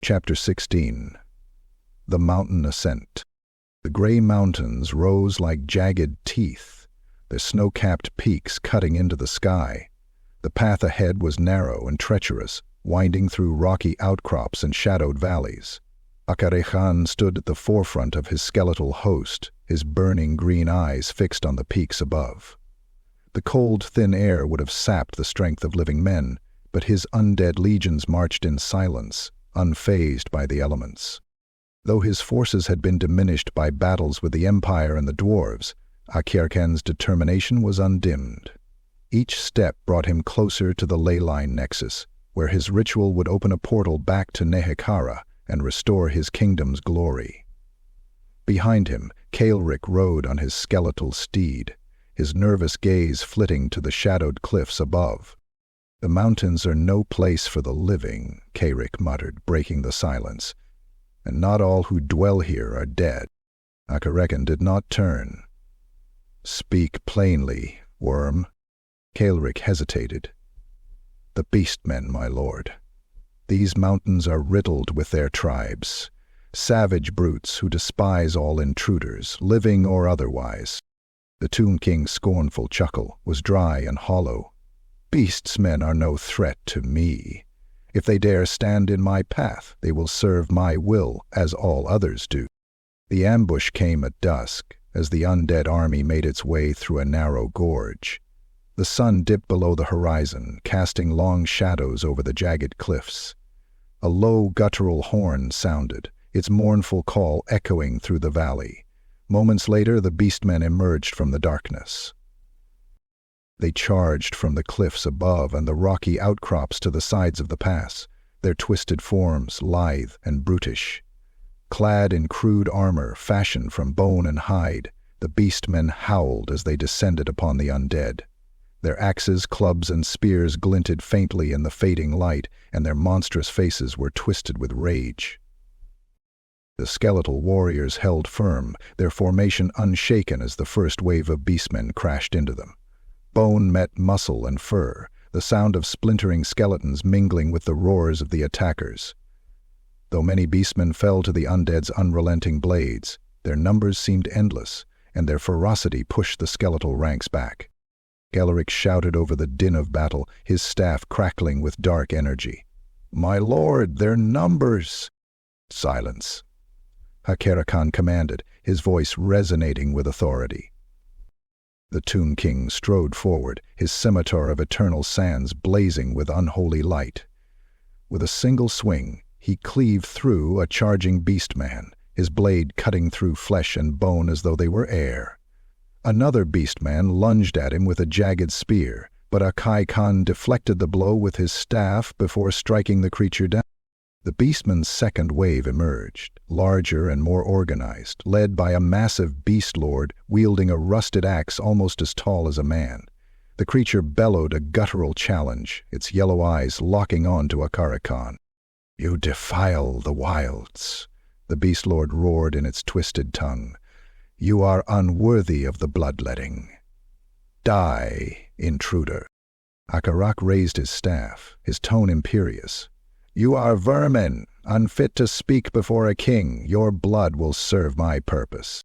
Chapter 16. The Mountain Ascent. The gray mountains rose like jagged teeth, their snow-capped peaks cutting into the sky. The path ahead was narrow and treacherous, winding through rocky outcrops and shadowed valleys. Akharekhan stood at the forefront of his skeletal host, his burning green eyes fixed on the peaks above. The cold, thin air would have sapped the strength of living men, but his undead legions marched in silence, unfazed by the elements. Though his forces had been diminished by battles with the Empire and the dwarves, Akharekhan's determination was undimmed. Each step brought him closer to the leyline nexus, where his ritual would open a portal back to Nehekhara and restore his kingdom's glory. Behind him, Karak rode on his skeletal steed, his nervous gaze flitting to the shadowed cliffs above. "The mountains are no place for the living," Karak muttered, breaking the silence. "And not all who dwell here are dead." Akharekhan did not turn. "Speak plainly, worm." Karak hesitated. "The beastmen, my lord. These mountains are riddled with their tribes, savage brutes who despise all intruders, living or otherwise." The Tomb King's scornful chuckle was dry and hollow. "Beastsmen are no threat to me. If they dare stand in my path, they will serve my will as all others do." The ambush came at dusk, as the undead army made its way through a narrow gorge. The sun dipped below the horizon, casting long shadows over the jagged cliffs. A low, guttural horn sounded, its mournful call echoing through the valley. Moments later, the beastmen emerged from the darkness. They charged from the cliffs above and the rocky outcrops to the sides of the pass, their twisted forms lithe and brutish. Clad in crude armor fashioned from bone and hide, the beastmen howled as they descended upon the undead. Their axes, clubs, and spears glinted faintly in the fading light, and their monstrous faces were twisted with rage. The skeletal warriors held firm, their formation unshaken as the first wave of beastmen crashed into them. Bone met muscle and fur, the sound of splintering skeletons mingling with the roars of the attackers. Though many beastmen fell to the undead's unrelenting blades, their numbers seemed endless, and their ferocity pushed the skeletal ranks back. Karak shouted over the din of battle, his staff crackling with dark energy. "My lord, their numbers!" "Silence," Akharekhan commanded, his voice resonating with authority. The Tomb King strode forward, his scimitar of eternal sands blazing with unholy light. With a single swing, he cleaved through a charging beastman, his blade cutting through flesh and bone as though they were air. Another beastman lunged at him with a jagged spear, but Akharekhan deflected the blow with his staff before striking the creature down. The beastman's second wave emerged, larger and more organized, led by a massive beast lord wielding a rusted axe almost as tall as a man. The creature bellowed a guttural challenge, its yellow eyes locking on to Akharekhan. "You defile the wilds," the beast lord roared in its twisted tongue. "You are unworthy of the bloodletting. Die, intruder." Akharekhan raised his staff, his tone imperious. "You are vermin, unfit to speak before a king. Your blood will serve my purpose."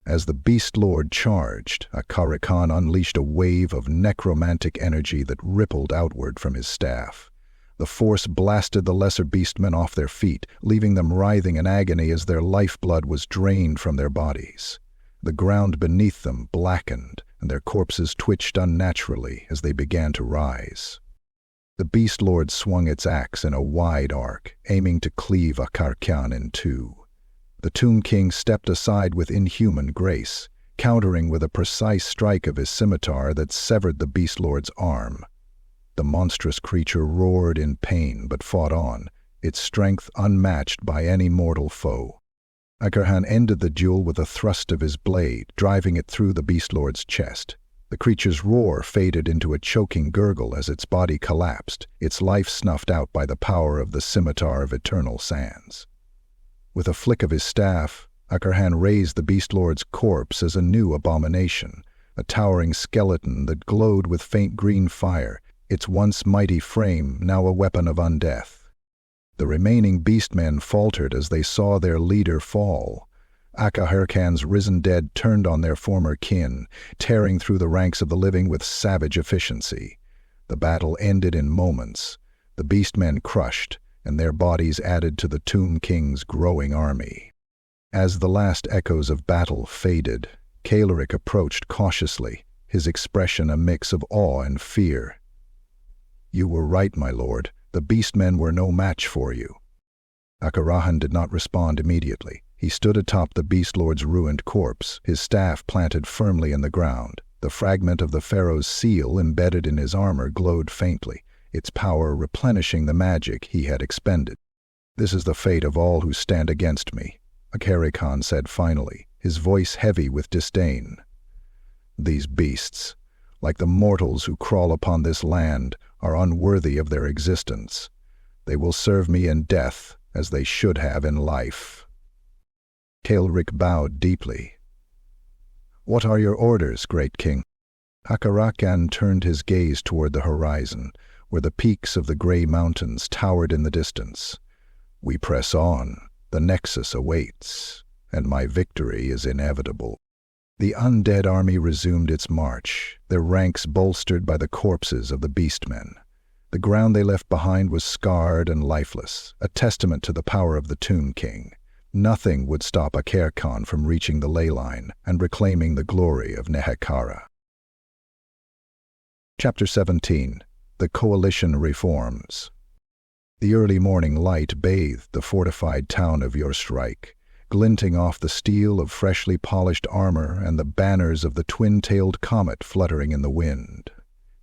As the beast lord charged, Akharekhan unleashed a wave of necromantic energy that rippled outward from his staff. The force blasted the lesser beastmen off their feet, leaving them writhing in agony as their lifeblood was drained from their bodies. The ground beneath them blackened, and their corpses twitched unnaturally as they began to rise. The beast lord swung its axe in a wide arc, aiming to cleave Akharekhan in two. The Tomb King stepped aside with inhuman grace, countering with a precise strike of his scimitar that severed the beast lord's arm. The monstrous creature roared in pain but fought on, its strength unmatched by any mortal foe. Akharekhan ended the duel with a thrust of his blade, driving it through the beast lord's chest. The creature's roar faded into a choking gurgle as its body collapsed, its life snuffed out by the power of the scimitar of eternal sands. With a flick of his staff, Akharekhan raised the beast lord's corpse as a new abomination, a towering skeleton that glowed with faint green fire, its once mighty frame now a weapon of undeath. The remaining beastmen faltered as they saw their leader fall. Akharekhan's risen dead turned on their former kin, tearing through the ranks of the living with savage efficiency. The battle ended in moments, the beastmen crushed, and their bodies added to the Tomb King's growing army. As the last echoes of battle faded, Karak approached cautiously, his expression a mix of awe and fear. "You were right, my lord. The beastmen were no match for you." Akharekhan did not respond immediately. He stood atop the beast lord's ruined corpse, his staff planted firmly in the ground. The fragment of the pharaoh's seal embedded in his armor glowed faintly, its power replenishing the magic he had expended. "This is the fate of all who stand against me," Akharekhan said finally, his voice heavy with disdain. "These beasts, like the mortals who crawl upon this land, are unworthy of their existence. They will serve me in death as they should have in life." Karak bowed deeply. "What are your orders, great king?" Akharekhan turned his gaze toward the horizon, where the peaks of the gray mountains towered in the distance. "We press on. The nexus awaits, and my victory is inevitable." The undead army resumed its march, their ranks bolstered by the corpses of the beastmen. The ground they left behind was scarred and lifeless, a testament to the power of the Tomb King. Nothing would stop Akharekhan from reaching the ley line and reclaiming the glory of Nehekhara. Chapter 17. The Coalition Reforms. The early morning light bathed the fortified town of Yurstreich, glinting off the steel of freshly polished armor and the banners of the twin-tailed comet fluttering in the wind.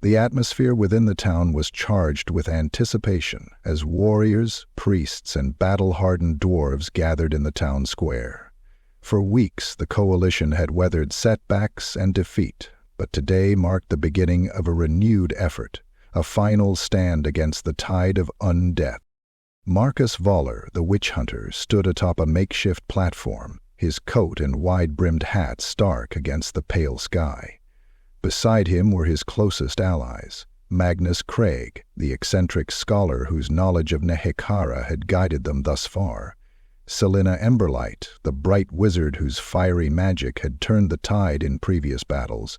The atmosphere within the town was charged with anticipation as warriors, priests, and battle-hardened dwarves gathered in the town square. For weeks the coalition had weathered setbacks and defeat, but today marked the beginning of a renewed effort, a final stand against the tide of undeath. Marcus Voller, the witch hunter, stood atop a makeshift platform, his coat and wide-brimmed hat stark against the pale sky. Beside him were his closest allies, Magnus Craig, the eccentric scholar whose knowledge of Nehekhara had guided them thus far, Selena Emberlight, the bright wizard whose fiery magic had turned the tide in previous battles,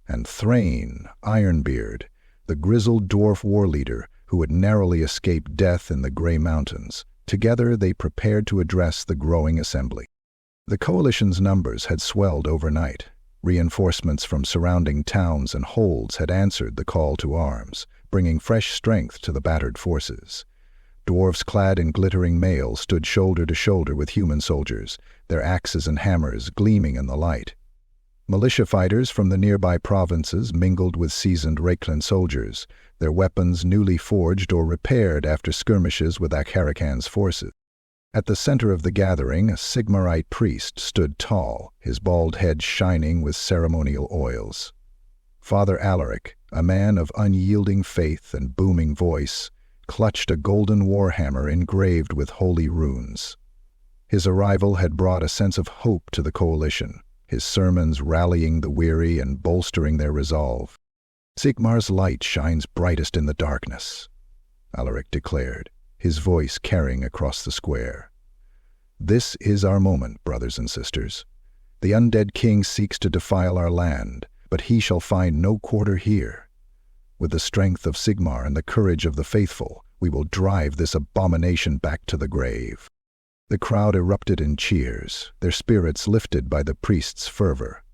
and Thrain, Ironbeard, the grizzled dwarf war leader who had narrowly escaped death in the Grey Mountains. Together they prepared to address the growing assembly. The coalition's numbers had swelled overnight. Reinforcements from surrounding towns and holds had answered the call to arms, bringing fresh strength to the battered forces. Dwarves clad in glittering mail stood shoulder to shoulder with human soldiers, their axes and hammers gleaming in the light. Militia fighters from the nearby provinces mingled with seasoned Reikland soldiers, their weapons newly forged or repaired after skirmishes with Akharekhan's forces. At the center of the gathering, a Sigmarite priest stood tall, his bald head shining with ceremonial oils. Father Alaric, a man of unyielding faith and booming voice, clutched a golden warhammer engraved with holy runes. His arrival had brought a sense of hope to the coalition, his sermons rallying the weary and bolstering their resolve. "Sigmar's light shines brightest in the darkness," Alaric declared, his voice carrying across the square. "This is our moment, brothers and sisters. The undead king seeks to defile our land, but he shall find no quarter here. With the strength of Sigmar and the courage of the faithful, we will drive this abomination back to the grave." The crowd erupted in cheers, their spirits lifted by the priest's fervor.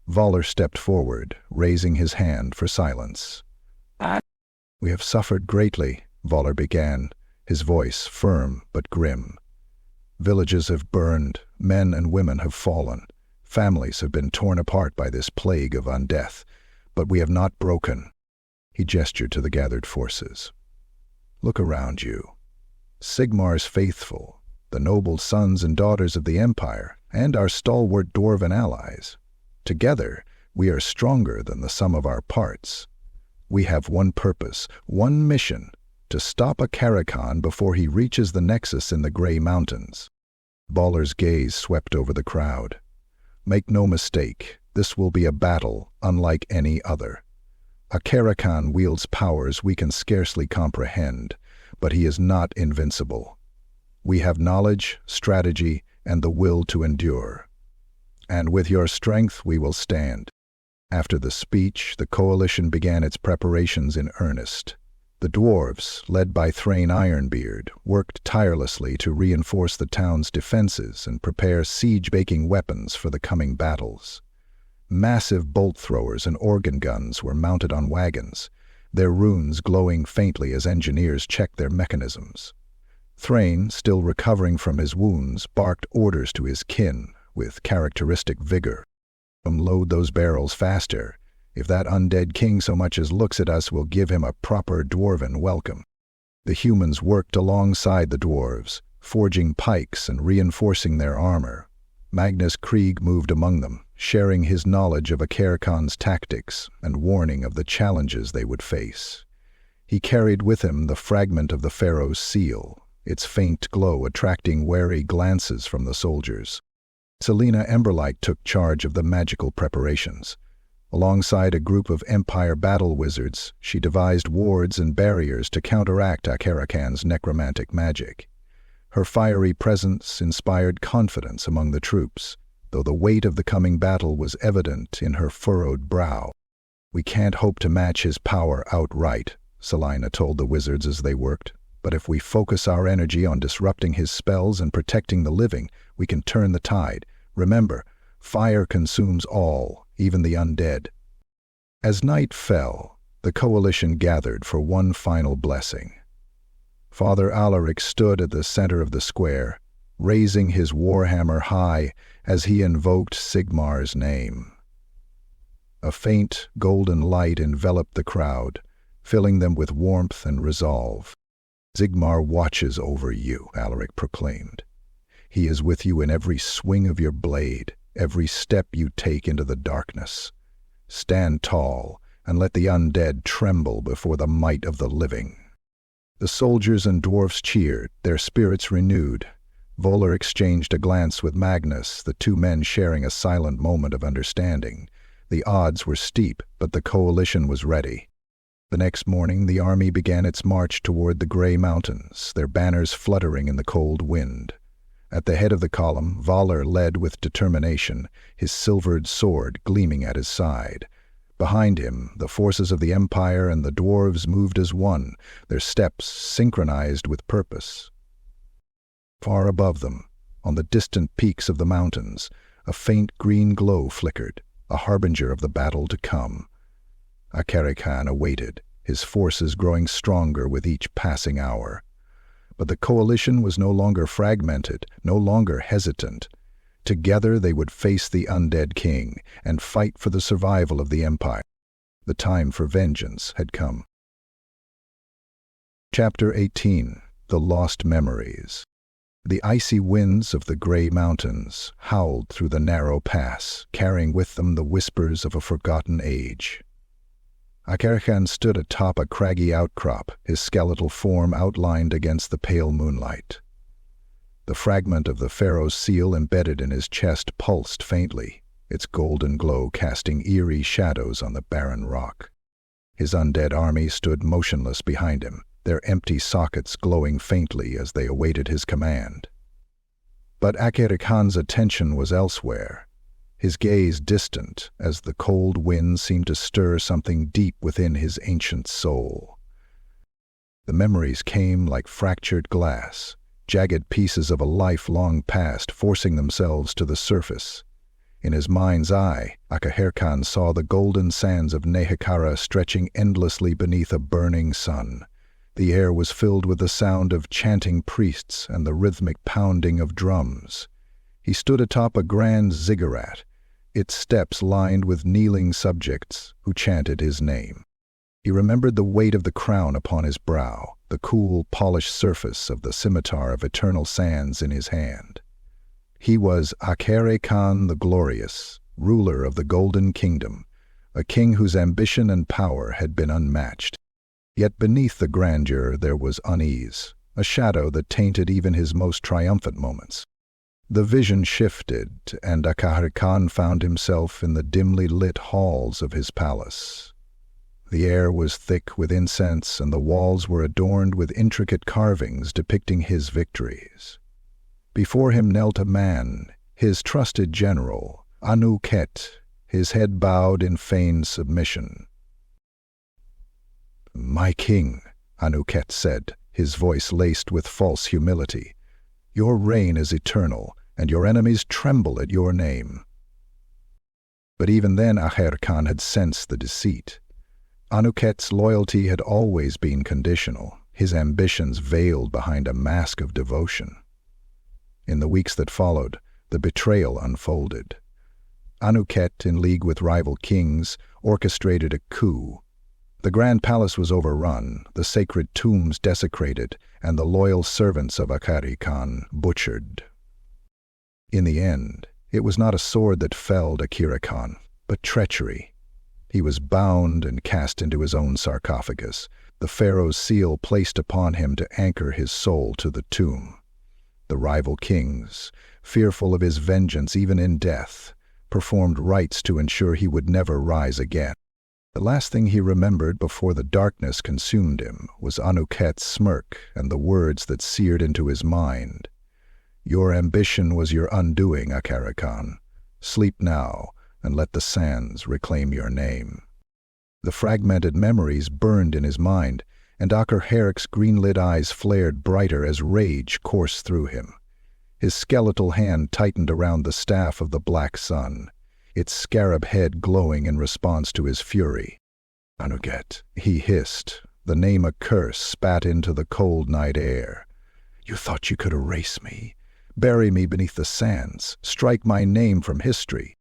Voller stepped forward, raising his hand for silence. "We have suffered greatly," Voller began, his voice firm but grim. "Villages have burned, men and women have fallen, families have been torn apart by this plague of undeath, but we have not broken." He gestured to the gathered forces. "Look around you. Sigmar's faithful, the noble sons and daughters of the Empire, and our stalwart dwarven allies. Together, we are stronger than the sum of our parts. We have one purpose, one mission, to stop Akharekhan before he reaches the nexus in the Grey Mountains." Voller's gaze swept over the crowd. "Make no mistake, this will be a battle unlike any other. Akharekhan wields powers we can scarcely comprehend, but he is not invincible. We have knowledge, strategy, and the will to endure. And with your strength we will stand." After the speech, the coalition began its preparations in earnest. The dwarves, led by Thrain Ironbeard, worked tirelessly to reinforce the town's defenses and prepare siege-making weapons for the coming battles. Massive bolt throwers and organ guns were mounted on wagons, their runes glowing faintly as engineers checked their mechanisms. Thrain, still recovering from his wounds, barked orders to his kin with characteristic vigor. "Load those barrels faster. If that undead king so much as looks at us, we'll give him a proper dwarven welcome." The humans worked alongside the dwarves, forging pikes and reinforcing their armor. Magnus Krieg moved among them, sharing his knowledge of Akharekhan's tactics and warning of the challenges they would face. He carried with him the fragment of the Pharaoh's seal, its faint glow attracting wary glances from the soldiers. Selena Emberlight took charge of the magical preparations. Alongside a group of Empire battle wizards, she devised wards and barriers to counteract Akharekhan's necromantic magic. Her fiery presence inspired confidence among the troops, though the weight of the coming battle was evident in her furrowed brow. "We can't hope to match his power outright," Selena told the wizards as they worked, "but if we focus our energy on disrupting his spells and protecting the living, we can turn the tide. Remember, fire consumes all, even the undead." As night fell, the coalition gathered for one final blessing. Father Alaric stood at the center of the square, raising his warhammer high as he invoked Sigmar's name. A faint, golden light enveloped the crowd, filling them with warmth and resolve. "Sigmar watches over you," Alaric proclaimed. "He is with you in every swing of your blade, every step you take into the darkness. Stand tall, and let the undead tremble before the might of the living." The soldiers and dwarfs cheered, their spirits renewed. Voller exchanged a glance with Magnus, the two men sharing a silent moment of understanding. The odds were steep, but the coalition was ready. The next morning, the army began its march toward the Grey Mountains, their banners fluttering in the cold wind. At the head of the column, Voller led with determination, his silvered sword gleaming at his side. Behind him, the forces of the Empire and the dwarves moved as one, their steps synchronized with purpose. Far above them, on the distant peaks of the mountains, a faint green glow flickered, a harbinger of the battle to come. Akharekhan awaited, his forces growing stronger with each passing hour. But the coalition was no longer fragmented, no longer hesitant. Together they would face the undead king and fight for the survival of the empire. The time for vengeance had come. Chapter 18. The Lost Memories. The icy winds of the Grey Mountains howled through the narrow pass, carrying with them the whispers of a forgotten age. Akharekhan stood atop a craggy outcrop, his skeletal form outlined against the pale moonlight. The fragment of the Pharaoh's seal embedded in his chest pulsed faintly, its golden glow casting eerie shadows on the barren rock. His undead army stood motionless behind him, their empty sockets glowing faintly as they awaited his command. But Akharekhan's attention was elsewhere, his gaze distant as the cold wind seemed to stir something deep within his ancient soul. The memories came like fractured glass, jagged pieces of a life long past forcing themselves to the surface. In his mind's eye, Akharekhan saw the golden sands of Nehekhara stretching endlessly beneath a burning sun. The air was filled with the sound of chanting priests and the rhythmic pounding of drums. He stood atop a grand ziggurat, its steps lined with kneeling subjects who chanted his name. He remembered the weight of the crown upon his brow, the cool, polished surface of the scimitar of eternal sands in his hand. He was Akharekhan the Glorious, ruler of the Golden Kingdom, a king whose ambition and power had been unmatched. Yet beneath the grandeur there was unease, a shadow that tainted even his most triumphant moments. The vision shifted, and Akharekhan found himself in the dimly lit halls of his palace. The air was thick with incense, and the walls were adorned with intricate carvings depicting his victories. Before him knelt a man, his trusted general, Awoke, his head bowed in feigned submission. "My king," Awoke said, his voice laced with false humility, "your reign is eternal, and your enemies tremble at your name." But even then Akharekhan had sensed the deceit. Anuket's loyalty had always been conditional, his ambitions veiled behind a mask of devotion. In the weeks that followed, the betrayal unfolded. Anuket, in league with rival kings, orchestrated a coup. The grand palace was overrun, the sacred tombs desecrated, and the loyal servants of Akharekhan butchered. In the end, it was not a sword that felled Akharekhan, but treachery. He was bound and cast into his own sarcophagus, the pharaoh's seal placed upon him to anchor his soul to the tomb. The rival kings, fearful of his vengeance even in death, performed rites to ensure he would never rise again. The last thing he remembered before the darkness consumed him was Anuket's smirk and the words that seared into his mind. "Your ambition was your undoing, Akharekhan. Sleep now, and let the sands reclaim your name." The fragmented memories burned in his mind, and Akharekhan's green-lit eyes flared brighter as rage coursed through him. His skeletal hand tightened around the staff of the black sun, its scarab head glowing in response to his fury. "Anuket," he hissed, the name a curse spat into the cold night air. "You thought you could erase me, bury me beneath the sands, strike my name from history."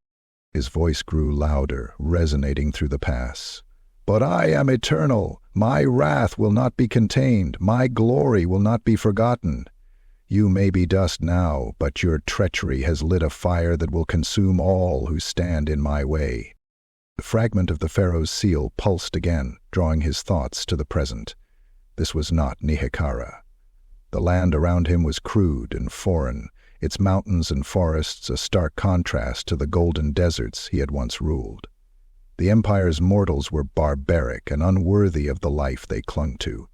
His voice grew louder, resonating through the pass. "But I am eternal. My wrath will not be contained. My glory will not be forgotten. You may be dust now, but your treachery has lit a fire that will consume all who stand in my way." The fragment of the pharaoh's seal pulsed again, drawing his thoughts to the present. This was not Nehekhara. The land around him was crude and foreign, its mountains and forests a stark contrast to the golden deserts he had once ruled. The empire's mortals were barbaric and unworthy of the life they clung to.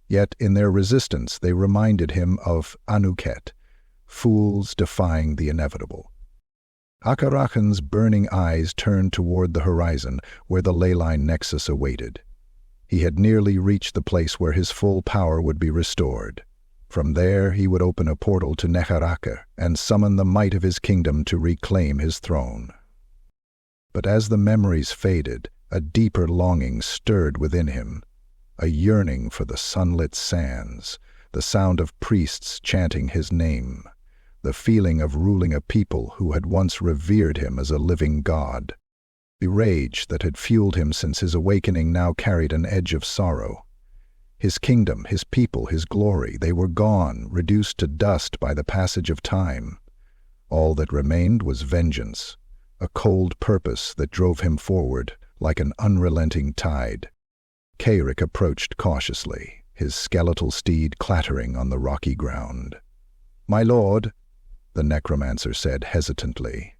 Yet in their resistance they reminded him of Anuket, fools defying the inevitable. Akharekhan's burning eyes turned toward the horizon where the leyline nexus awaited. He had nearly reached the place where his full power would be restored. From there he would open a portal to Nehekhara and summon the might of his kingdom to reclaim his throne. But as the memories faded, a deeper longing stirred within him, a yearning for the sunlit sands, the sound of priests chanting his name, the feeling of ruling a people who had once revered him as a living god. The rage that had fueled him since his awakening now carried an edge of sorrow. His kingdom, his people, his glory, they were gone, reduced to dust by the passage of time. All that remained was vengeance, a cold purpose that drove him forward like an unrelenting tide. Karak approached cautiously, his skeletal steed clattering on the rocky ground. "My lord," the necromancer said hesitantly,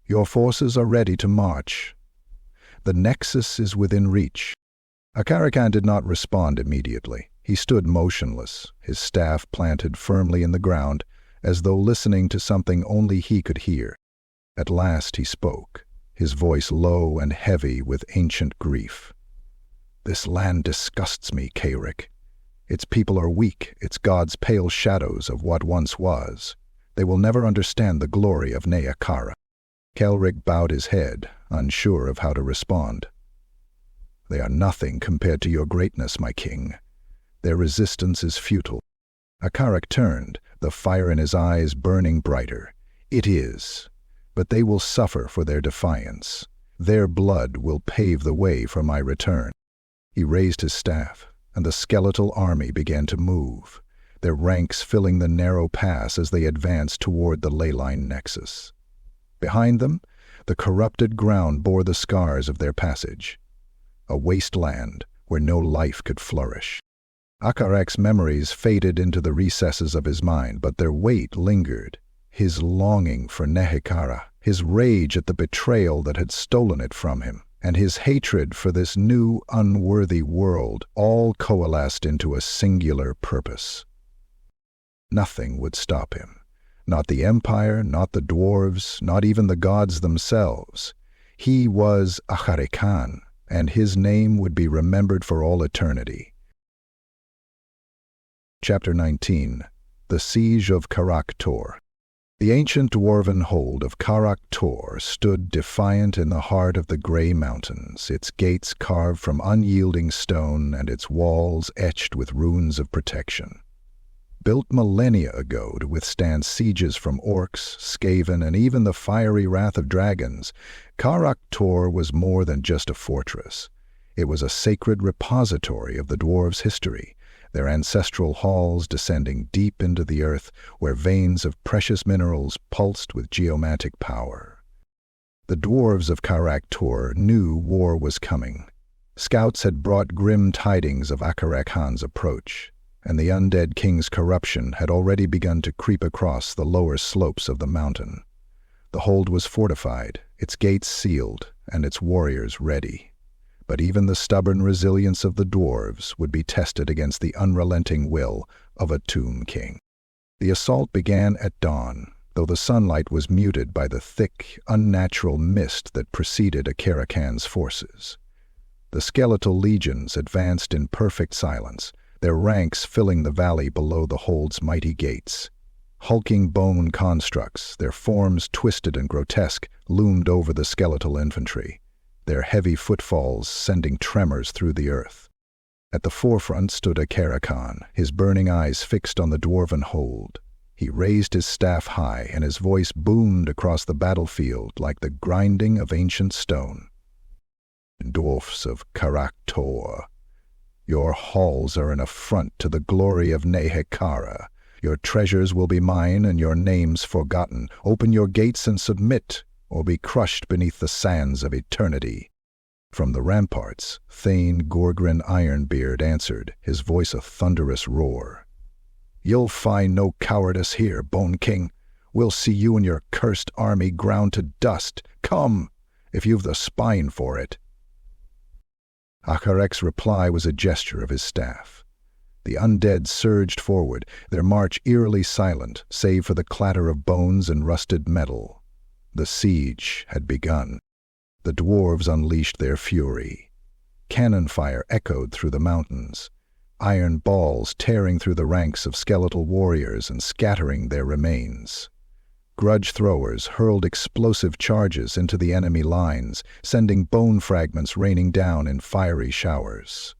"your forces are ready to march. The nexus is within reach." Akharekhan did not respond immediately. He stood motionless, his staff planted firmly in the ground, as though listening to something only he could hear. At last he spoke, his voice low and heavy with ancient grief. "This land disgusts me, Karak. Its people are weak, its gods pale shadows of what once was. They will never understand the glory of Nehekhara." Karak bowed his head, unsure of how to respond. "They are nothing compared to your greatness, my king. Their resistance is futile." Akharekhan turned, the fire in his eyes burning brighter. "It is, but they will suffer for their defiance. Their blood will pave the way for my return." He raised his staff, and the skeletal army began to move, their ranks filling the narrow pass as they advanced toward the leyline nexus. Behind them, the corrupted ground bore the scars of their passage, a wasteland where no life could flourish. Akharekhan's memories faded into the recesses of his mind, but their weight lingered. His longing for Nehekhara, his rage at the betrayal that had stolen it from him, and his hatred for this new, unworthy world all coalesced into a singular purpose. Nothing would stop him. Not the Empire, not the dwarves, not even the gods themselves. He was Akharekhan, and his name would be remembered for all eternity. Chapter 19. The Siege of Karak Tor. The ancient dwarven hold of Karak Tor stood defiant in the heart of the Grey Mountains, its gates carved from unyielding stone and its walls etched with runes of protection. Built millennia ago to withstand sieges from orcs, skaven, and even the fiery wrath of dragons, Karak Tor was more than just a fortress. It was a sacred repository of the dwarves' history, their ancestral halls descending deep into the earth where veins of precious minerals pulsed with geomantic power. The dwarves of Karak Tor knew war was coming. Scouts had brought grim tidings of Akharekhan's approach, and the undead king's corruption had already begun to creep across the lower slopes of the mountain. The hold was fortified, its gates sealed, and its warriors ready. But even the stubborn resilience of the dwarves would be tested against the unrelenting will of a tomb king. The assault began at dawn, though the sunlight was muted by the thick, unnatural mist that preceded Akharekhan's forces. The skeletal legions advanced in perfect silence, their ranks filling the valley below the hold's mighty gates. Hulking bone constructs, their forms twisted and grotesque, loomed over the skeletal infantry, their heavy footfalls sending tremors through the earth. At the forefront stood Akharekhan, his burning eyes fixed on the dwarven hold. He raised his staff high, and his voice boomed across the battlefield like the grinding of ancient stone. "Dwarfs of Karak Tor, your halls are an affront to the glory of Nehekhara. Your treasures will be mine and your names forgotten. Open your gates and submit, or be crushed beneath the sands of eternity." From the ramparts, Thane Gorgrin Ironbeard answered, his voice a thunderous roar. "You'll find no cowardice here, Bone King. We'll see you and your cursed army ground to dust. Come, if you've the spine for it." Akharek's reply was a gesture of his staff. The undead surged forward, their march eerily silent, save for the clatter of bones and rusted metal. The siege had begun. The dwarves unleashed their fury. Cannon fire echoed through the mountains, iron balls tearing through the ranks of skeletal warriors and scattering their remains. Grudge throwers hurled explosive charges into the enemy lines, sending bone fragments raining down in fiery showers.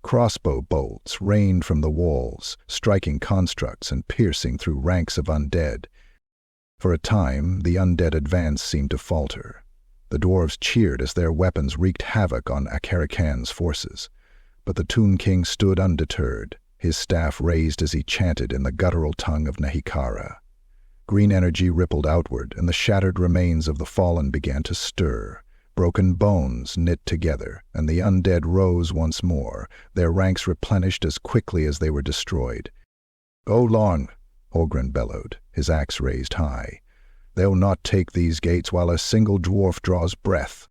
Crossbow bolts rained from the walls, striking constructs and piercing through ranks of undead. For a time, the undead advance seemed to falter. The dwarves cheered as their weapons wreaked havoc on Akharekhan's forces. But the Tomb King stood undeterred, his staff raised as he chanted in the guttural tongue of Nehekhara. Green energy rippled outward, and the shattered remains of the fallen began to stir. Broken bones knit together, and the undead rose once more, their ranks replenished as quickly as they were destroyed. "Go long," Ogren bellowed, his axe raised high. "They'll not take these gates while a single dwarf draws breath."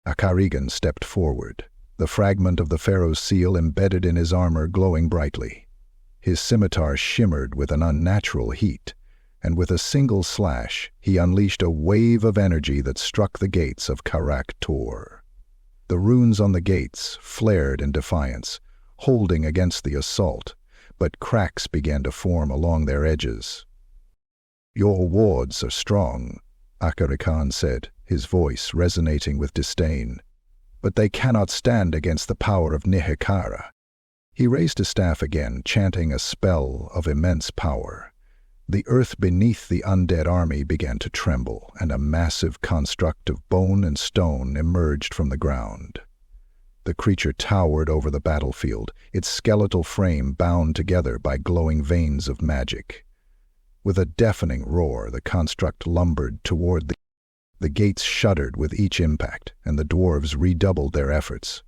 Akharekhan stepped forward, the fragment of the pharaoh's seal embedded in his armor glowing brightly. His scimitar shimmered with an unnatural heat, and with a single slash he unleashed a wave of energy that struck the gates of Karak Tor. The runes on the gates flared in defiance, holding against the assault, but cracks began to form along their edges. "Your wards are strong," Akharekhan said, his voice resonating with disdain, "but they cannot stand against the power of Nehekhara." He raised his staff again, chanting a spell of immense power. The earth beneath the undead army began to tremble, and a massive construct of bone and stone emerged from the ground. The creature towered over the battlefield, its skeletal frame bound together by glowing veins of magic. With a deafening roar, the construct lumbered toward the gates shuddered with each impact, and the dwarves redoubled their efforts.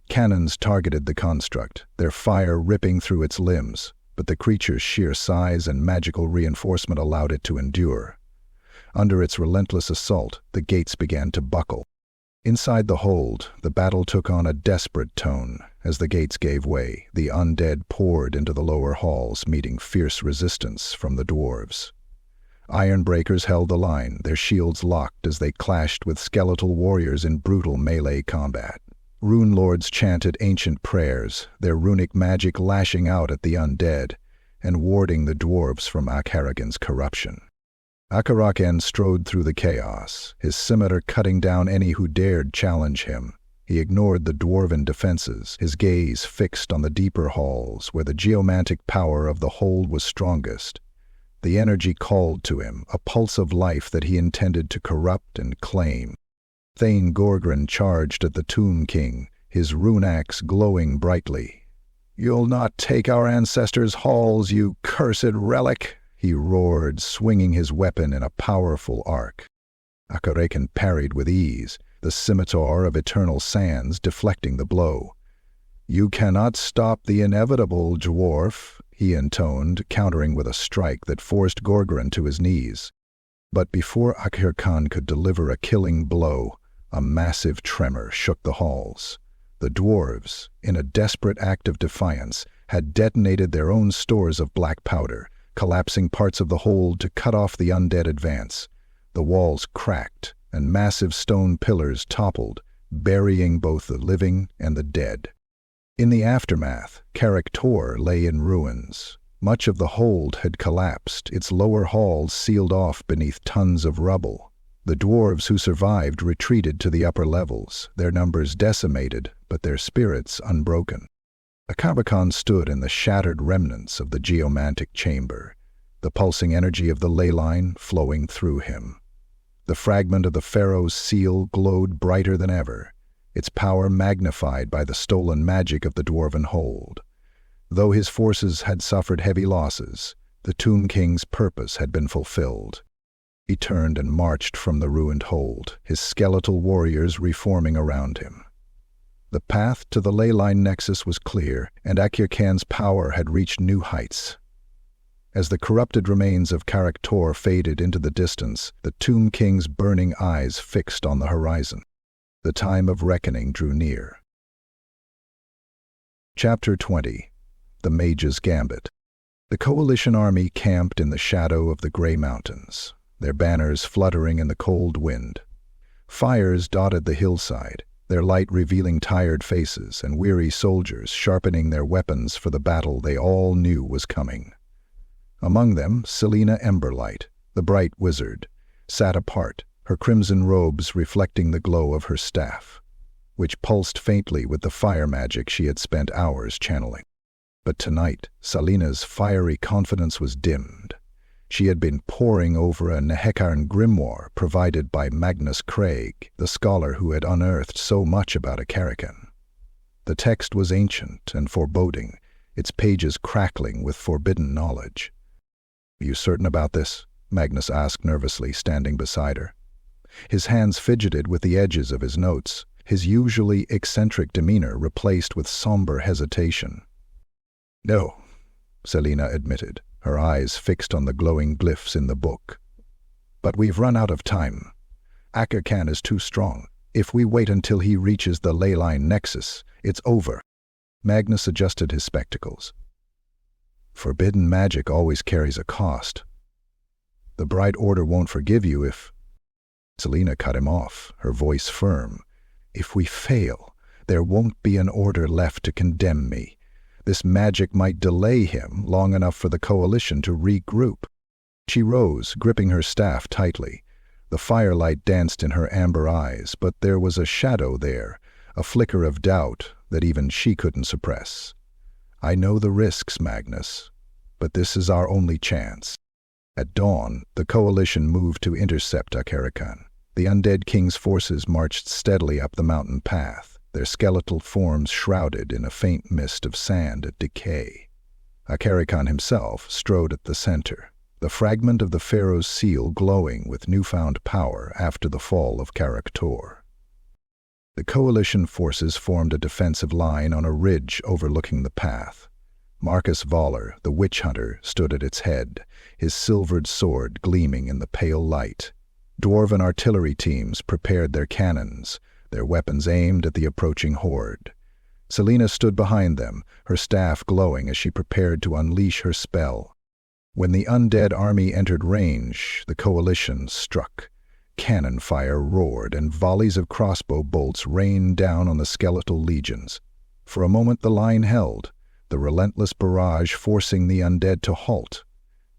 Cannons targeted the construct, their fire ripping through its limbs, but the creature's sheer size and magical reinforcement allowed it to endure. Under its relentless assault, the gates began to buckle. Inside the hold, the battle took on a desperate tone. As the gates gave way, the undead poured into the lower halls, meeting fierce resistance from the dwarves. Ironbreakers held the line, their shields locked as they clashed with skeletal warriors in brutal melee combat. Rune lords chanted ancient prayers, their runic magic lashing out at the undead and warding the dwarves from Akharekhan's corruption. Akharekhan strode through the chaos, his scimitar cutting down any who dared challenge him. He ignored the dwarven defenses, his gaze fixed on the deeper halls where the geomantic power of the hold was strongest. The energy called to him, a pulse of life that he intended to corrupt and claim. Thane Gorgron charged at the Tomb King, his rune axe glowing brightly. "You'll not take our ancestors' halls, you cursed relic!" he roared, swinging his weapon in a powerful arc. Akharekhan parried with ease, the scimitar of eternal sands deflecting the blow. "You cannot stop the inevitable, dwarf," he intoned, countering with a strike that forced Gorgron to his knees. But before Akharekhan could deliver a killing blow, a massive tremor shook the halls. The dwarves, in a desperate act of defiance, had detonated their own stores of black powder, collapsing parts of the hold to cut off the undead advance. The walls cracked, and massive stone pillars toppled, burying both the living and the dead. In the aftermath, Karak Tor lay in ruins. Much of the hold had collapsed, its lower halls sealed off beneath tons of rubble. The dwarves who survived retreated to the upper levels, their numbers decimated, but their spirits unbroken. Akharekhan stood in the shattered remnants of the geomantic chamber, the pulsing energy of the ley line flowing through him. The fragment of the pharaoh's seal glowed brighter than ever, its power magnified by the stolen magic of the dwarven hold. Though his forces had suffered heavy losses, the Tomb King's purpose had been fulfilled. He turned and marched from the ruined hold, his skeletal warriors reforming around him. The path to the ley line nexus was clear, and Akharekhan's power had reached new heights. As the corrupted remains of Karak Tor faded into the distance, the Tomb King's burning eyes fixed on the horizon. The time of reckoning drew near. Chapter 20. The Mages Gambit. The coalition army camped in the shadow of the Grey Mountains, their banners fluttering in the cold wind. Fires dotted the hillside, their light revealing tired faces and weary soldiers sharpening their weapons for the battle they all knew was coming. Among them, Selena Emberlight, the bright wizard, sat apart, her crimson robes reflecting the glow of her staff, which pulsed faintly with the fire magic she had spent hours channeling. But tonight, Selena's fiery confidence was dimmed. She had been poring over a Nehekhara grimoire provided by Magnus Craig, the scholar who had unearthed so much about Akharekhan. The text was ancient and foreboding, its pages crackling with forbidden knowledge. "Are you certain about this?" Magnus asked nervously, standing beside her. His hands fidgeted with the edges of his notes, his usually eccentric demeanor replaced with somber hesitation. "No," Selena admitted, her eyes fixed on the glowing glyphs in the book. "But we've run out of time. Akharekhan is too strong. If we wait until he reaches the ley line nexus, it's over." Magnus adjusted his spectacles. "Forbidden magic always carries a cost. The Bright Order won't forgive you if—" Selena cut him off, her voice firm. "If we fail, there won't be an order left to condemn me. This magic might delay him long enough for the coalition to regroup." She rose, gripping her staff tightly. The firelight danced in her amber eyes, but there was a shadow there, a flicker of doubt that even she couldn't suppress. "I know the risks, Magnus, but this is our only chance." At dawn, the coalition moved to intercept Akharekhan. The undead king's forces marched steadily up the mountain path, their skeletal forms shrouded in a faint mist of sand and decay. Akharekhan himself strode at the center, the fragment of the pharaoh's seal glowing with newfound power after the fall of Karak Tor. The coalition forces formed a defensive line on a ridge overlooking the path. Marcus Voller, the witch hunter, stood at its head, his silvered sword gleaming in the pale light. Dwarven artillery teams prepared their cannons, their weapons aimed at the approaching horde. Selena stood behind them, her staff glowing as she prepared to unleash her spell. When the undead army entered range, the coalition struck. Cannon fire roared, and volleys of crossbow bolts rained down on the skeletal legions. For a moment the line held, the relentless barrage forcing the undead to halt.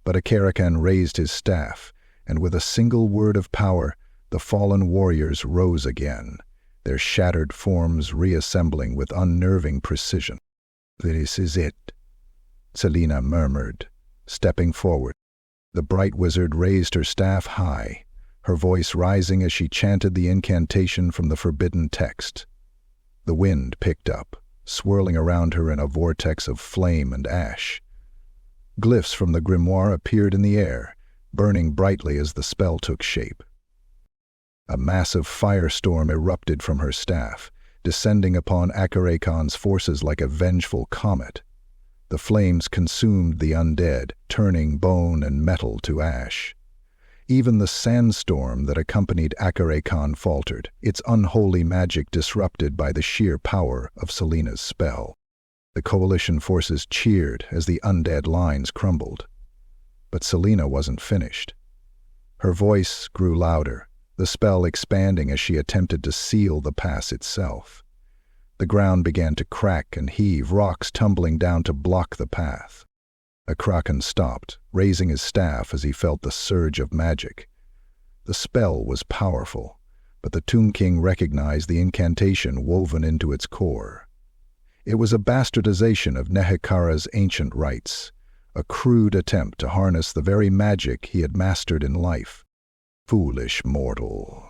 But Akharekhan raised his staff, and with a single word of power, the fallen warriors rose again, their shattered forms reassembling with unnerving precision. "This is it," Selena murmured, stepping forward. The bright wizard raised her staff high, her voice rising as she chanted the incantation from the forbidden text. The wind picked up, swirling around her in a vortex of flame and ash. Glyphs from the grimoire appeared in the air, burning brightly as the spell took shape. A massive firestorm erupted from her staff, descending upon Akharekhan's forces like a vengeful comet. The flames consumed the undead, turning bone and metal to ash. Even the sandstorm that accompanied Akharekhan faltered, its unholy magic disrupted by the sheer power of Selena's spell. The coalition forces cheered as the undead lines crumbled. But Selena wasn't finished. Her voice grew louder, the spell expanding as she attempted to seal the pass itself. The ground began to crack and heave, rocks tumbling down to block the path. Akharekhan stopped, raising his staff as he felt the surge of magic. The spell was powerful, but the Tomb King recognized the incantation woven into its core. It was a bastardization of Nehekhara's ancient rites, a crude attempt to harness the very magic he had mastered in life. "Foolish mortal,"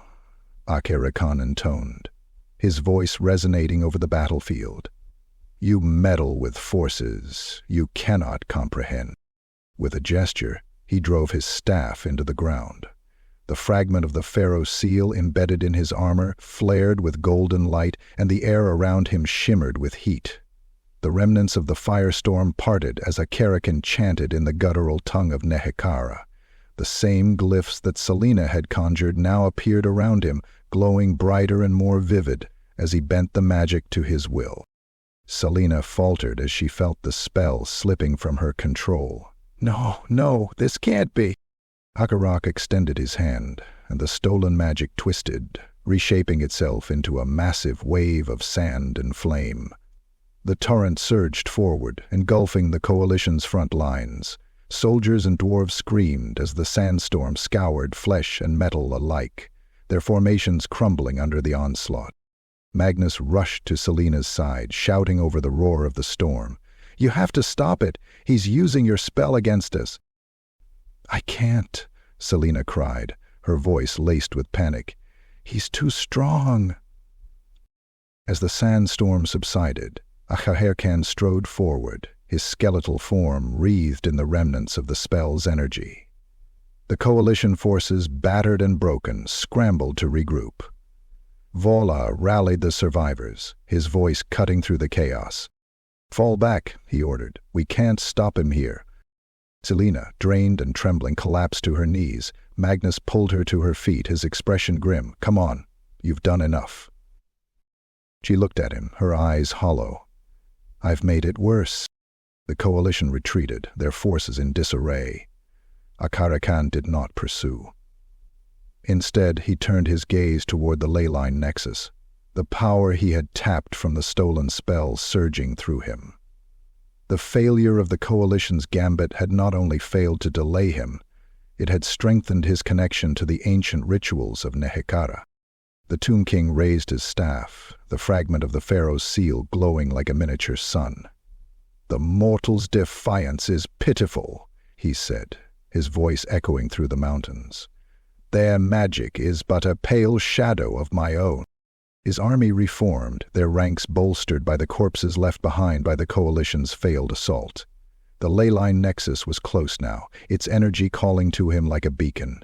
Akharekhan intoned, his voice resonating over the battlefield. "You meddle with forces you cannot comprehend." With a gesture, he drove his staff into the ground. The fragment of the pharaoh's seal embedded in his armor flared with golden light, and the air around him shimmered with heat. The remnants of the firestorm parted as Akharekhan chanted in the guttural tongue of Nehekhara. The same glyphs that Selena had conjured now appeared around him, glowing brighter and more vivid as he bent the magic to his will. Selena faltered as she felt the spell slipping from her control. No, this can't be." Akharekhan extended his hand, and the stolen magic twisted, reshaping itself into a massive wave of sand and flame. The torrent surged forward, engulfing the coalition's front lines. Soldiers and dwarves screamed as the sandstorm scoured flesh and metal alike, their formations crumbling under the onslaught. Magnus rushed to Selena's side, shouting over the roar of the storm. "You have to stop it! He's using your spell against us!" "I can't," Selena cried, her voice laced with panic. "He's too strong." As the sandstorm subsided, Akharekhan strode forward, his skeletal form wreathed in the remnants of the spell's energy. The coalition forces, battered and broken, scrambled to regroup. Vola rallied the survivors, his voice cutting through the chaos. "Fall back," he ordered. "We can't stop him here." Selena, drained and trembling, collapsed to her knees. Magnus pulled her to her feet, his expression grim. "Come on, you've done enough." She looked at him, her eyes hollow. "I've made it worse." The coalition retreated, their forces in disarray. Akharekhan did not pursue. Instead, he turned his gaze toward the leyline nexus, the power he had tapped from the stolen spell surging through him. The failure of the coalition's gambit had not only failed to delay him, it had strengthened his connection to the ancient rituals of Nehekhara. The Tomb King raised his staff, the fragment of the pharaoh's seal glowing like a miniature sun. "The mortal's defiance is pitiful," he said, his voice echoing through the mountains. "Their magic is but a pale shadow of my own." His army reformed, their ranks bolstered by the corpses left behind by the coalition's failed assault. The leyline nexus was close now, its energy calling to him like a beacon.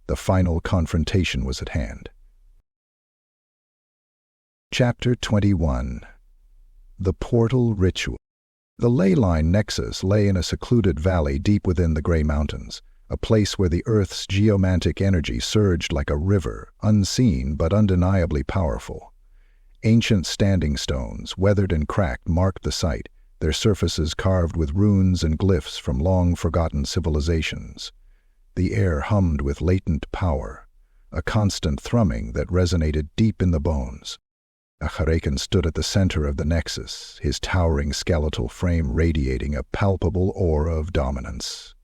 The final confrontation was at hand. Chapter 21. The Portal Ritual. The leyline nexus lay in a secluded valley deep within the Grey Mountains, a place where the Earth's geomantic energy surged like a river, unseen but undeniably powerful. Ancient standing stones, weathered and cracked, marked the site, their surfaces carved with runes and glyphs from long-forgotten civilizations. The air hummed with latent power, a constant thrumming that resonated deep in the bones. Akharekhan stood at the center of the nexus, his towering skeletal frame radiating a palpable aura of dominance.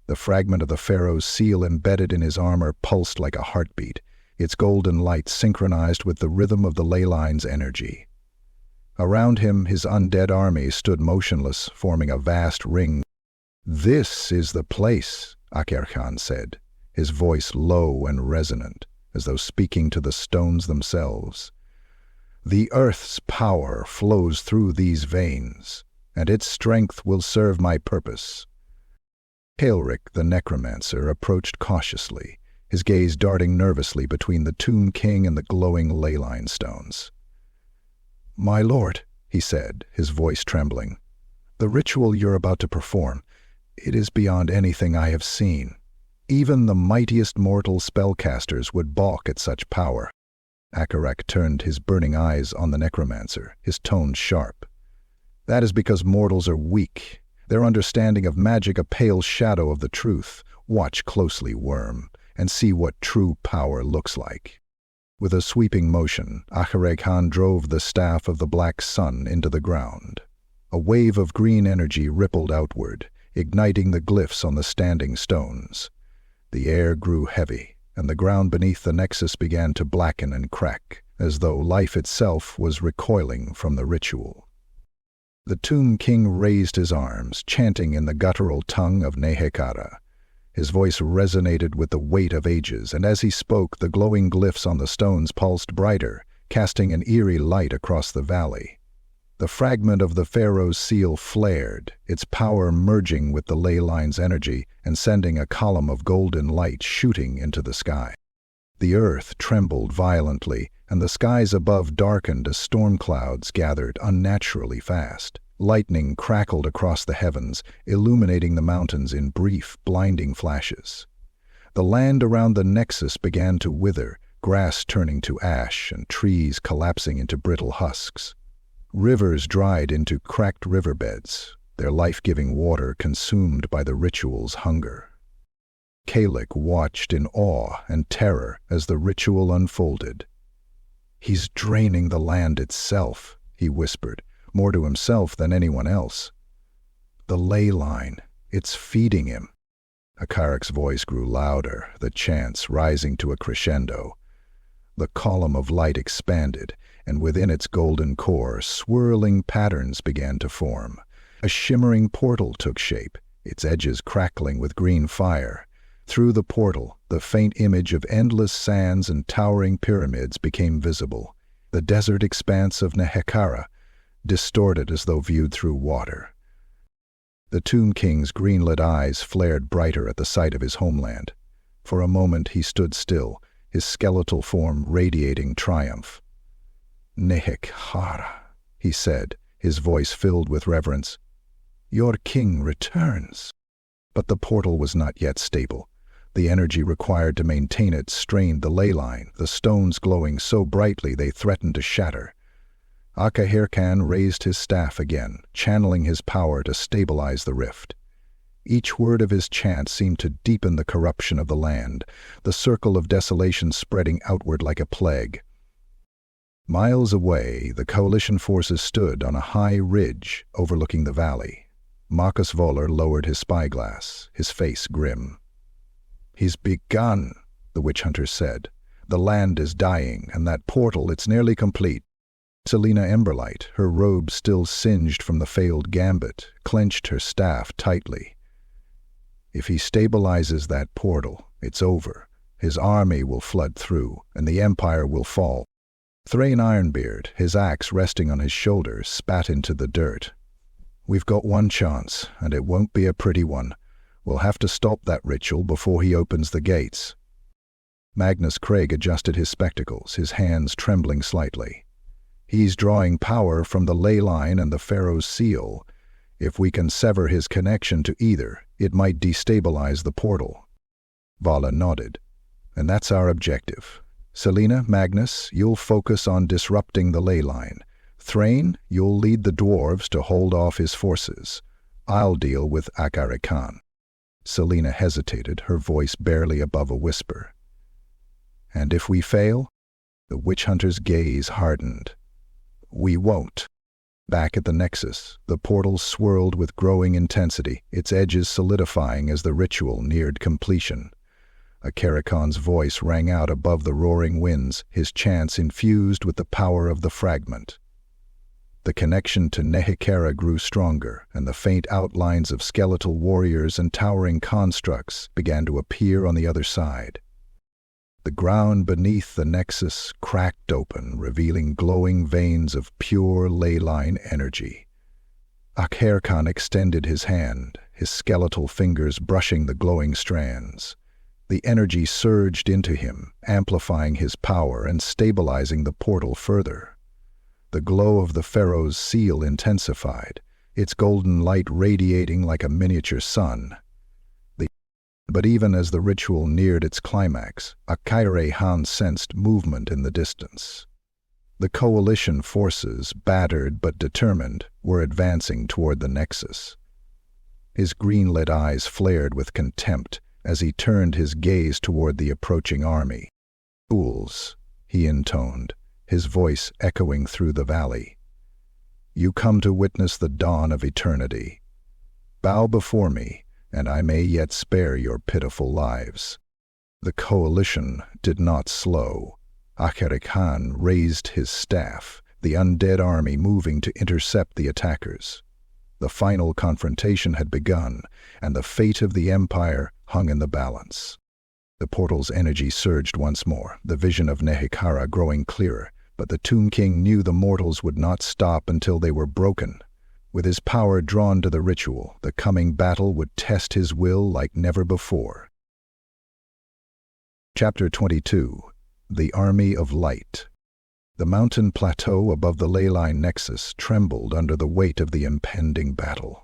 The fragment of the pharaoh's seal embedded in his armor pulsed like a heartbeat, its golden light synchronized with the rhythm of the ley line's energy. Around him, his undead army stood motionless, forming a vast ring. "This is the place," Akharekhan said, his voice low and resonant, as though speaking to the stones themselves. "The earth's power flows through these veins, and its strength will serve my purpose." Karak, the necromancer, approached cautiously, his gaze darting nervously between the Tomb King and the glowing leyline stones. "My lord," he said, his voice trembling, "the ritual you're about to perform, it is beyond anything I have seen. Even the mightiest mortal spellcasters would balk at such power." Akharekhan turned his burning eyes on the necromancer, his tone sharp. "That is because mortals are weak. Their understanding of magic a pale shadow of the truth. Watch closely, worm, and see what true power looks like." With a sweeping motion, Akharekhan drove the staff of the black sun into the ground. A wave of green energy rippled outward, igniting the glyphs on the standing stones. The air grew heavy, and the ground beneath the nexus began to blacken and crack, as though life itself was recoiling from the ritual. The Tomb King raised his arms, chanting in the guttural tongue of Nehekhara. His voice resonated with the weight of ages, and as he spoke, the glowing glyphs on the stones pulsed brighter, casting an eerie light across the valley. The fragment of the pharaoh's seal flared, its power merging with the ley line's energy and sending a column of golden light shooting into the sky. The earth trembled violently, and the skies above darkened as storm clouds gathered unnaturally fast. Lightning crackled across the heavens, illuminating the mountains in brief, blinding flashes. The land around the nexus began to wither, grass turning to ash and trees collapsing into brittle husks. Rivers dried into cracked riverbeds, their life-giving water consumed by the ritual's hunger. Karak watched in awe and terror as the ritual unfolded. "He's draining the land itself," he whispered, more to himself than anyone else. "The ley line, it's feeding him." Akharekhan's voice grew louder, the chants rising to a crescendo. The column of light expanded, and within its golden core, swirling patterns began to form. A shimmering portal took shape, its edges crackling with green fire. Through the portal, the faint image of endless sands and towering pyramids became visible. The desert expanse of Nehekhara, distorted as though viewed through water. The Tomb King's green-lit eyes flared brighter at the sight of his homeland. For a moment he stood still, his skeletal form radiating triumph. "Nehekhara," he said, his voice filled with reverence. "Your king returns." But the portal was not yet stable. The energy required to maintain it strained the ley line, the stones glowing so brightly they threatened to shatter. Akharekhan raised his staff again, channeling his power to stabilize the rift. Each word of his chant seemed to deepen the corruption of the land, the circle of desolation spreading outward like a plague. Miles away, the coalition forces stood on a high ridge overlooking the valley. Marcus Voller lowered his spyglass, his face grim. "He's begun," the witch hunter said. "The land is dying, and that portal, it's nearly complete." Selena Emberlight, her robe still singed from the failed gambit, clenched her staff tightly. "If he stabilizes that portal, it's over. His army will flood through, and the Empire will fall." Thrain Ironbeard, his axe resting on his shoulder, spat into the dirt. "We've got one chance, and it won't be a pretty one. We'll have to stop that ritual before he opens the gates." Magnus Craig adjusted his spectacles, his hands trembling slightly. "He's drawing power from the ley line and the pharaoh's seal. If we can sever his connection to either, it might destabilize the portal." Vala nodded. "And that's our objective. Selena, Magnus, you'll focus on disrupting the ley line. Thrain, you'll lead the dwarves to hold off his forces. I'll deal with Akharekhan." Selena hesitated, her voice barely above a whisper. "And if we fail?" The witch hunter's gaze hardened. "We won't." Back at the Nexus, the portal swirled with growing intensity, its edges solidifying as the ritual neared completion. Akharekhan's voice rang out above the roaring winds, his chants infused with the power of the fragment. The connection to Nehekhara grew stronger, and the faint outlines of skeletal warriors and towering constructs began to appear on the other side. The ground beneath the Nexus cracked open, revealing glowing veins of pure ley-line energy. Akharekhan extended his hand, his skeletal fingers brushing the glowing strands. The energy surged into him, amplifying his power and stabilizing the portal further. The glow of the Pharaoh's seal intensified, its golden light radiating like a miniature sun. But even as the ritual neared its climax, Akharekhan sensed movement in the distance. The coalition forces, battered but determined, were advancing toward the Nexus. His green-lit eyes flared with contempt as he turned his gaze toward the approaching army. "Fools," he intoned, his voice echoing through the valley. "You come to witness the dawn of eternity. Bow before me, and I may yet spare your pitiful lives." The coalition did not slow. Akharekhan raised his staff, the undead army moving to intercept the attackers. The final confrontation had begun, and the fate of the Empire hung in the balance. The portal's energy surged once more, the vision of Nehekhara growing clearer, but the Tomb King knew the mortals would not stop until they were broken. With his power drawn to the ritual, the coming battle would test his will like never before. Chapter 22. The Army of Light. The mountain plateau above the ley-line Nexus trembled under the weight of the impending battle.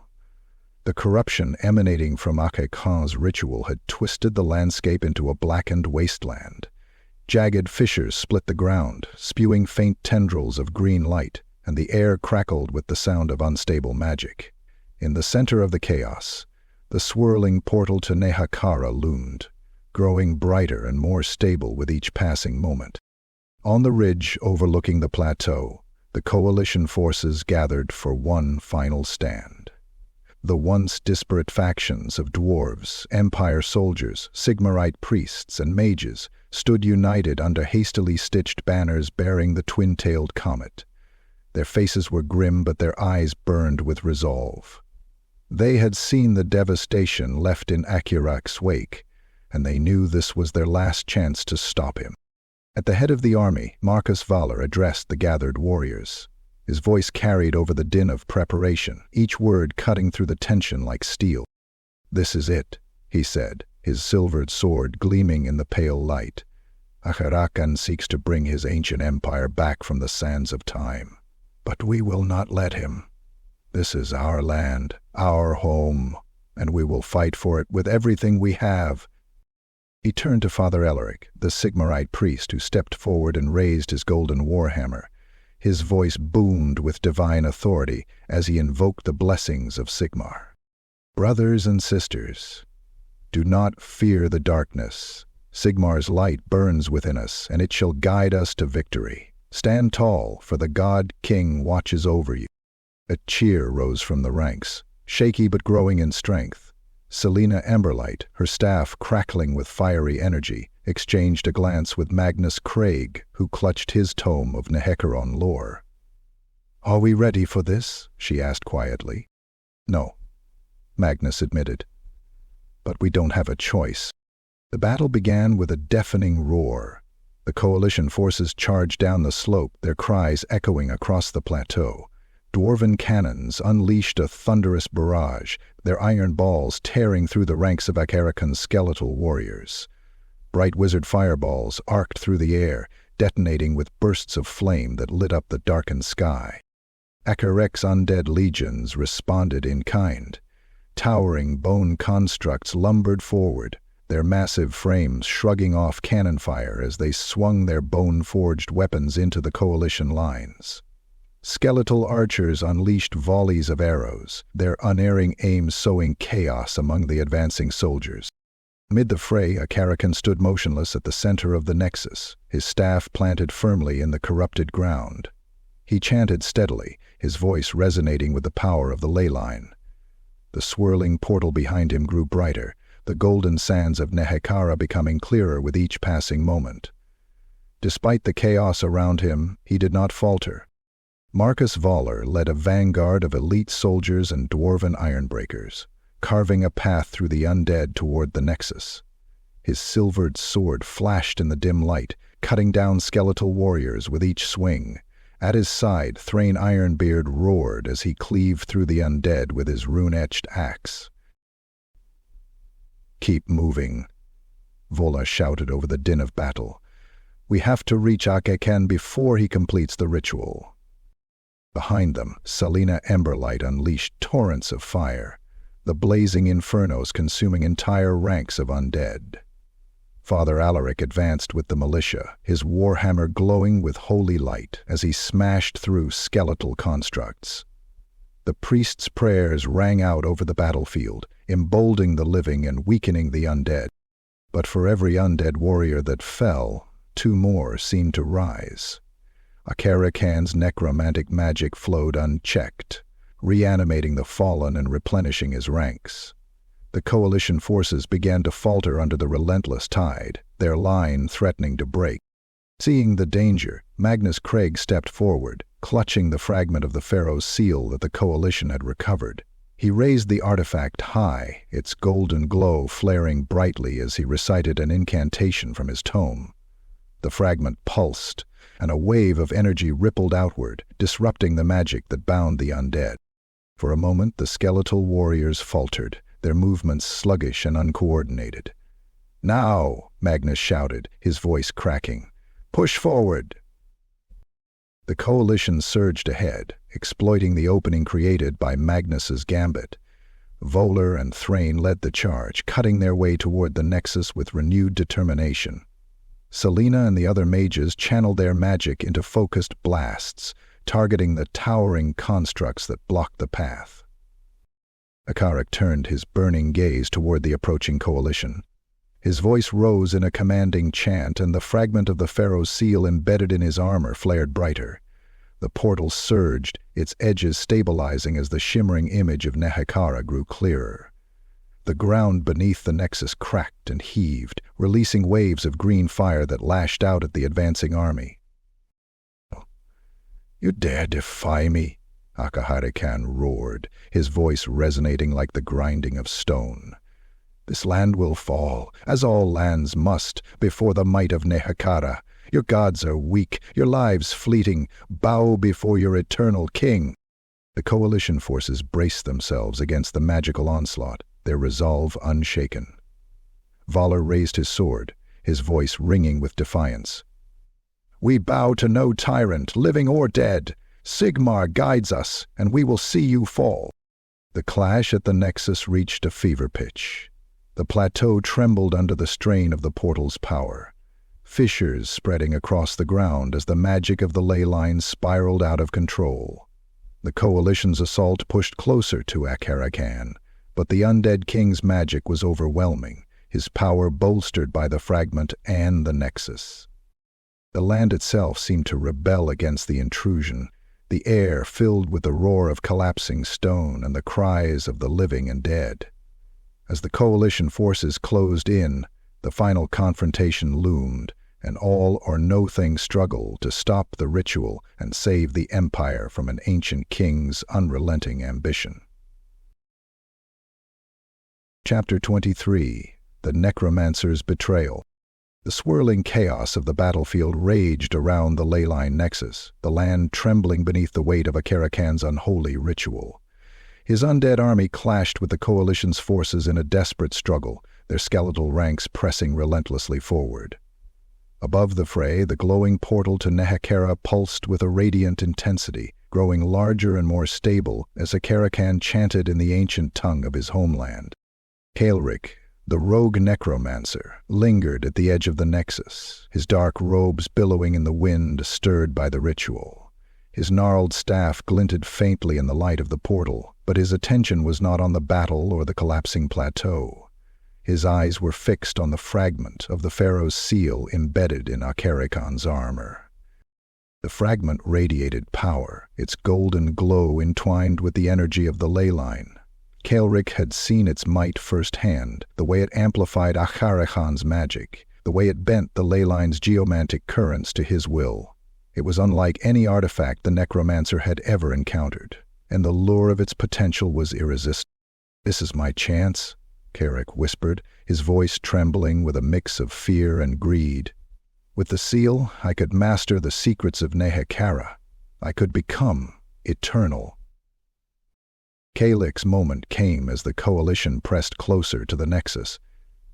The corruption emanating from Akharekhan's ritual had twisted the landscape into a blackened wasteland. Jagged fissures split the ground, spewing faint tendrils of green light, and the air crackled with the sound of unstable magic. In the center of the chaos, the swirling portal to Nehekhara loomed, growing brighter and more stable with each passing moment. On the ridge overlooking the plateau, the coalition forces gathered for one final stand. The once disparate factions of dwarves, empire soldiers, Sigmarite priests, and mages stood united under hastily stitched banners bearing the twin-tailed comet. Their faces were grim, but their eyes burned with resolve. They had seen the devastation left in Akharekhan's wake, and they knew this was their last chance to stop him. At the head of the army, Marcus Valor addressed the gathered warriors. His voice carried over the din of preparation, each word cutting through the tension like steel. "This is it," he said, his silvered sword gleaming in the pale light. "Akharekhan seeks to bring his ancient empire back from the sands of time. But we will not let him. This is our land, our home, and we will fight for it with everything we have." He turned to Father Elric, the Sigmarite priest who stepped forward and raised his golden warhammer. His voice boomed with divine authority as he invoked the blessings of Sigmar. "Brothers and sisters, do not fear the darkness. Sigmar's light burns within us, and it shall guide us to victory. Stand tall, for the God-King watches over you." A cheer rose from the ranks, shaky but growing in strength. Selena Emberlight, her staff crackling with fiery energy, exchanged a glance with Magnus Craig, who clutched his tome of Nehekhara lore. "Are we ready for this?" she asked quietly. "No," Magnus admitted. "But we don't have a choice." The battle began with a deafening roar. The coalition forces charged down the slope, their cries echoing across the plateau. Dwarven cannons unleashed a thunderous barrage, their iron balls tearing through the ranks of Akharekhan's skeletal warriors. Bright wizard fireballs arced through the air, detonating with bursts of flame that lit up the darkened sky. Akharekhan's undead legions responded in kind. Towering bone constructs lumbered forward, their massive frames shrugging off cannon fire as they swung their bone-forged weapons into the coalition lines. Skeletal archers unleashed volleys of arrows, their unerring aim sowing chaos among the advancing soldiers. Amid the fray, Akharekhan stood motionless at the center of the nexus, his staff planted firmly in the corrupted ground. He chanted steadily, his voice resonating with the power of the ley line. The swirling portal behind him grew brighter, the golden sands of Nehekhara becoming clearer with each passing moment. Despite the chaos around him, he did not falter. Marcus Voller led a vanguard of elite soldiers and dwarven ironbreakers, carving a path through the undead toward the nexus. His silvered sword flashed in the dim light, cutting down skeletal warriors with each swing. At his side, Thrain Ironbeard roared as he cleaved through the undead with his rune-etched axe. "Keep moving," Volla shouted over the din of battle. "We have to reach Akharekhan before he completes the ritual." Behind them, Selena Emberlight unleashed torrents of fire, the blazing infernos consuming entire ranks of undead. Father Alaric advanced with the militia, his warhammer glowing with holy light as he smashed through skeletal constructs. The priest's prayers rang out over the battlefield, emboldening the living and weakening the undead. But for every undead warrior that fell, 2 more seemed to rise. Akharekhan's necromantic magic flowed unchecked, reanimating the fallen and replenishing his ranks. The coalition forces began to falter under the relentless tide, their line threatening to break. Seeing the danger, Magnus Craig stepped forward, clutching the fragment of the Pharaoh's seal that the coalition had recovered. He raised the artifact high, its golden glow flaring brightly as he recited an incantation from his tome. The fragment pulsed, and a wave of energy rippled outward, disrupting the magic that bound the undead. For a moment, the skeletal warriors faltered, their movements sluggish and uncoordinated. "Now!" Magnus shouted, his voice cracking. "Push forward!" The coalition surged ahead, exploiting the opening created by Magnus's Gambit. Voller and Thrain led the charge, cutting their way toward the nexus with renewed determination. Selena and the other mages channeled their magic into focused blasts, targeting the towering constructs that blocked the path. Akharekhan turned his burning gaze toward the approaching coalition. His voice rose in a commanding chant, and the fragment of the Pharaoh's seal embedded in his armor flared brighter. The portal surged, its edges stabilizing as the shimmering image of Nehekhara grew clearer. The ground beneath the nexus cracked and heaved, releasing waves of green fire that lashed out at the advancing army. "You dare defy me?" Akharekhan roared, his voice resonating like the grinding of stone. "This land will fall, as all lands must, before the might of Nehekhara. Your gods are weak, your lives fleeting. Bow before your eternal king." The coalition forces braced themselves against the magical onslaught, their resolve unshaken. Voller raised his sword, his voice ringing with defiance. "We bow to no tyrant, living or dead. Sigmar guides us, and we will see you fall." The clash at the nexus reached a fever pitch. The plateau trembled under the strain of the portal's power, fissures spreading across the ground as the magic of the ley lines spiraled out of control. The coalition's assault pushed closer to Akharekhan, but the undead king's magic was overwhelming, his power bolstered by the fragment and the nexus. The land itself seemed to rebel against the intrusion, the air filled with the roar of collapsing stone and the cries of the living and dead. As the coalition forces closed in, the final confrontation loomed, an all-or-nothing struggle to stop the ritual and save the empire from an ancient king's unrelenting ambition. Chapter 23. The Necromancers Betrayal. The swirling chaos of the battlefield raged around the leyline nexus, the land trembling beneath the weight of Akharekhan's unholy ritual. His undead army clashed with the coalition's forces in a desperate struggle, their skeletal ranks pressing relentlessly forward. Above the fray, the glowing portal to Nehekhara pulsed with a radiant intensity, growing larger and more stable as Akharekhan chanted in the ancient tongue of his homeland. Kael'rik, The rogue necromancer lingered at the edge of the nexus, his dark robes billowing in the wind stirred by the ritual. His gnarled staff glinted faintly in the light of the portal, but his attention was not on the battle or the collapsing plateau. His eyes were fixed on the fragment of the pharaoh's seal embedded in Akharekhan's armor. The fragment radiated power, its golden glow entwined with the energy of the ley line. Karak had seen its might firsthand, the way it amplified Akharekhan's magic, the way it bent the ley line's geomantic currents to his will. It was unlike any artifact the necromancer had ever encountered, and the lure of its potential was irresistible. "This is my chance," Karak whispered, his voice trembling with a mix of fear and greed. "With the seal, I could master the secrets of Nehekhara. I could become eternal." Karak's moment came as the coalition pressed closer to the nexus.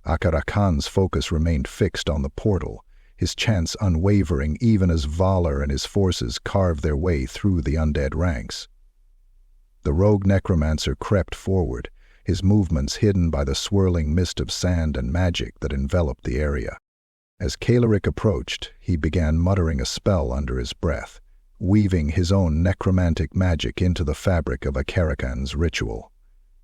Akharekhan's focus remained fixed on the portal, his chance unwavering even as Valor and his forces carved their way through the undead ranks. The rogue necromancer crept forward, his movements hidden by the swirling mist of sand and magic that enveloped the area. As Karak approached, he began muttering a spell under his breath, weaving his own necromantic magic into the fabric of Akharekhan's ritual.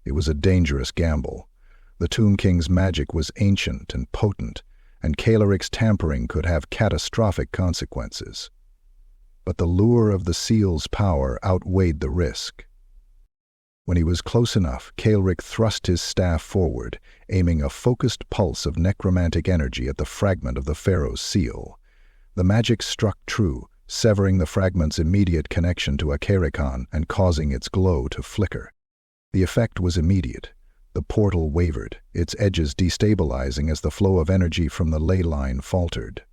It was a dangerous gamble. The Tomb King's magic was ancient and potent, and Karak's tampering could have catastrophic consequences. But the lure of the seal's power outweighed the risk. When he was close enough, Karak thrust his staff forward, aiming a focused pulse of necromantic energy at the fragment of the pharaoh's seal. The magic struck true, severing the fragment's immediate connection to Akharekhan and causing its glow to flicker. The effect was immediate. The portal wavered, its edges destabilizing as the flow of energy from the ley line faltered.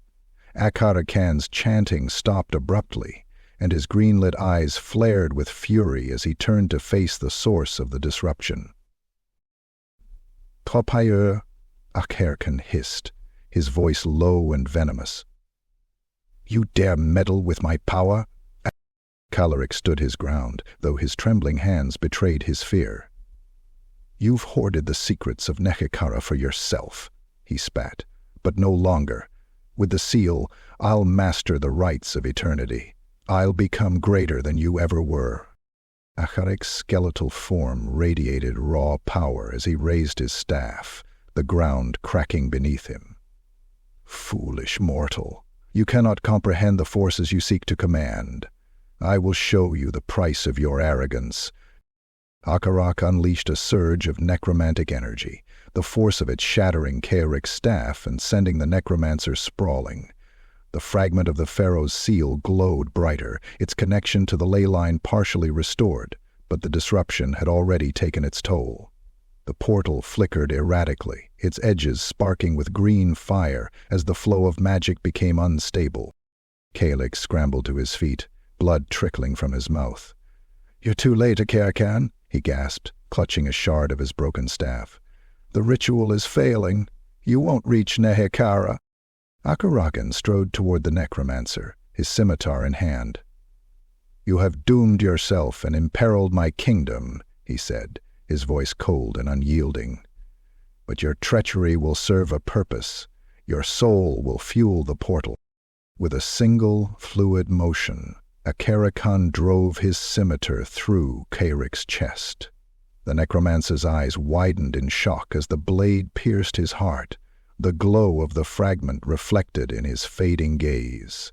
Akharekhan's chanting stopped abruptly, and his green-lit eyes flared with fury as he turned to face the source of the disruption. "Topayeur," Akharekhan hissed, his voice low and venomous. "You dare meddle with my power?" Karak stood his ground, though his trembling hands betrayed his fear. "You've hoarded the secrets of Nehekhara for yourself," he spat, "but no longer. With the seal, I'll master the rites of eternity. I'll become greater than you ever were." Akharek's skeletal form radiated raw power as he raised his staff, the ground cracking beneath him. "Foolish mortal, you cannot comprehend the forces you seek to command. I will show you the price of your arrogance." Akharekhan unleashed a surge of necromantic energy, the force of it shattering Karak's staff and sending the necromancer sprawling. The fragment of the pharaoh's seal glowed brighter, its connection to the ley line partially restored, but the disruption had already taken its toll. The portal flickered erratically, its edges sparking with green fire as the flow of magic became unstable. Karak scrambled to his feet, blood trickling from his mouth. "You're too late, Akharekhan," he gasped, clutching a shard of his broken staff. "The ritual is failing. You won't reach Nehekhara." Akharekhan strode toward the necromancer, his scimitar in hand. "You have doomed yourself and imperiled my kingdom," he said, his voice cold and unyielding. "But your treachery will serve a purpose. Your soul will fuel the portal." With a single, fluid motion, Akharekhan drove his scimitar through Karak's chest. The necromancer's eyes widened in shock as the blade pierced his heart, the glow of the fragment reflected in his fading gaze.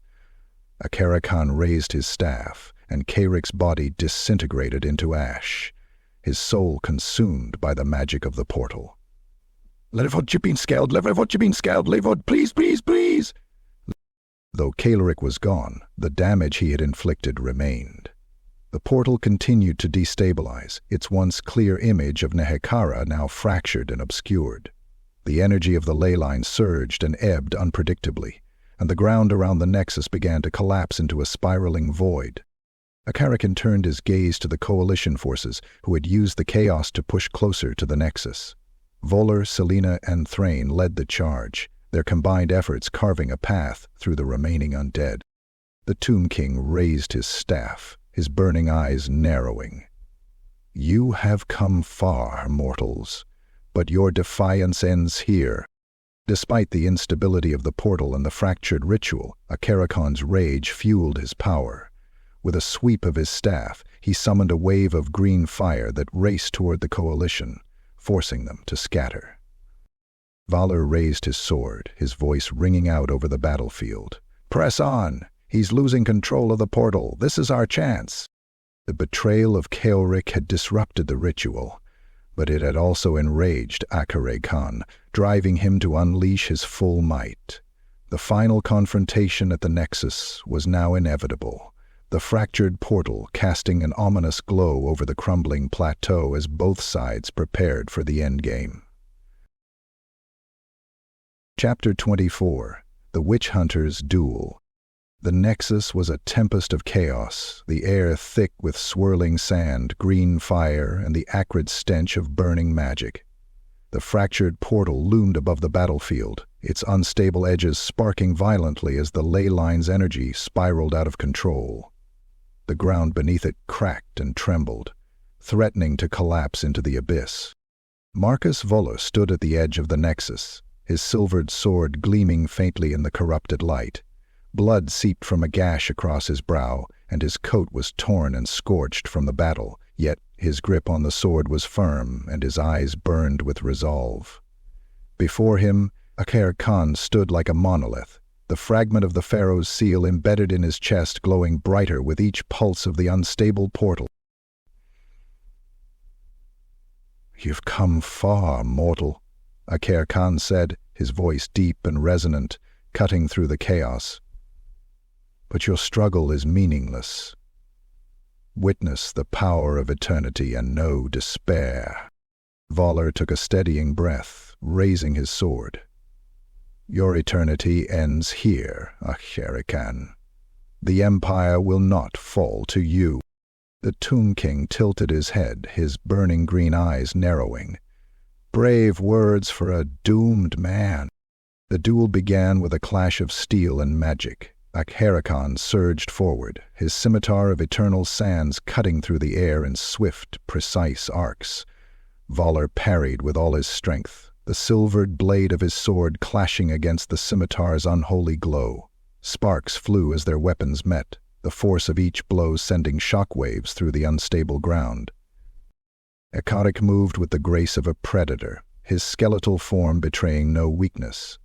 Akharekhan raised his staff, and Karak's body disintegrated into ash, his soul consumed by the magic of the portal. "Levod, you've been scaled! Levod, you've been scaled! Levod, please, please, please!" Though Karak was gone, the damage he had inflicted remained. The portal continued to destabilize, its once clear image of Nehekhara now fractured and obscured. The energy of the ley line surged and ebbed unpredictably, and the ground around the nexus began to collapse into a spiraling void. Akharekhan turned his gaze to the coalition forces who had used the chaos to push closer to the nexus. Voller, Selena, and Thrain led the charge, their combined efforts carving a path through the remaining undead. The Tomb King raised his staff, his burning eyes narrowing. "You have come far, mortals, But your defiance ends here. Despite the instability of the portal and the fractured ritual, Akharekhan's rage fueled his power. With a sweep of his staff, he summoned a wave of green fire that raced toward the coalition, forcing them to scatter. Valor raised his sword, his voice ringing out over the battlefield. "Press on! He's losing control of the portal. This is our chance!" The betrayal of Karak had disrupted the ritual, but it had also enraged Akharekhan, driving him to unleash his full might. The final confrontation at the Nexus was now inevitable, the fractured portal casting an ominous glow over the crumbling plateau as both sides prepared for the endgame. Chapter 24. The Witch Hunter's Duel. The Nexus was a tempest of chaos, the air thick with swirling sand, green fire, and the acrid stench of burning magic. The fractured portal loomed above the battlefield, its unstable edges sparking violently as the ley line's energy spiraled out of control. The ground beneath it cracked and trembled, threatening to collapse into the abyss. Marcus Voller stood at the edge of the Nexus, his silvered sword gleaming faintly in the corrupted light. Blood seeped from a gash across his brow, and his coat was torn and scorched from the battle, yet his grip on the sword was firm, and his eyes burned with resolve. Before him, Akharekhan stood like a monolith, the fragment of the Pharaoh's seal embedded in his chest glowing brighter with each pulse of the unstable portal. "You've come far, mortal," Akharekhan said, his voice deep and resonant, cutting through the chaos. "But your struggle is meaningless. Witness the power of eternity and know despair." Voller took a steadying breath, raising his sword. "Your eternity ends here, Akharekhan. The Empire will not fall to you." The Tomb King tilted his head, his burning green eyes narrowing. Brave words for a doomed man. The duel began with a clash of steel and magic. Akharekhan surged forward, his scimitar of eternal sands cutting through the air in swift, precise arcs. Voller parried with all his strength, the silvered blade of his sword clashing against the scimitar's unholy glow. Sparks flew as their weapons met, the force of each blow sending shockwaves through the unstable ground. Akharekhan moved with the grace of a predator, his skeletal form betraying no weakness.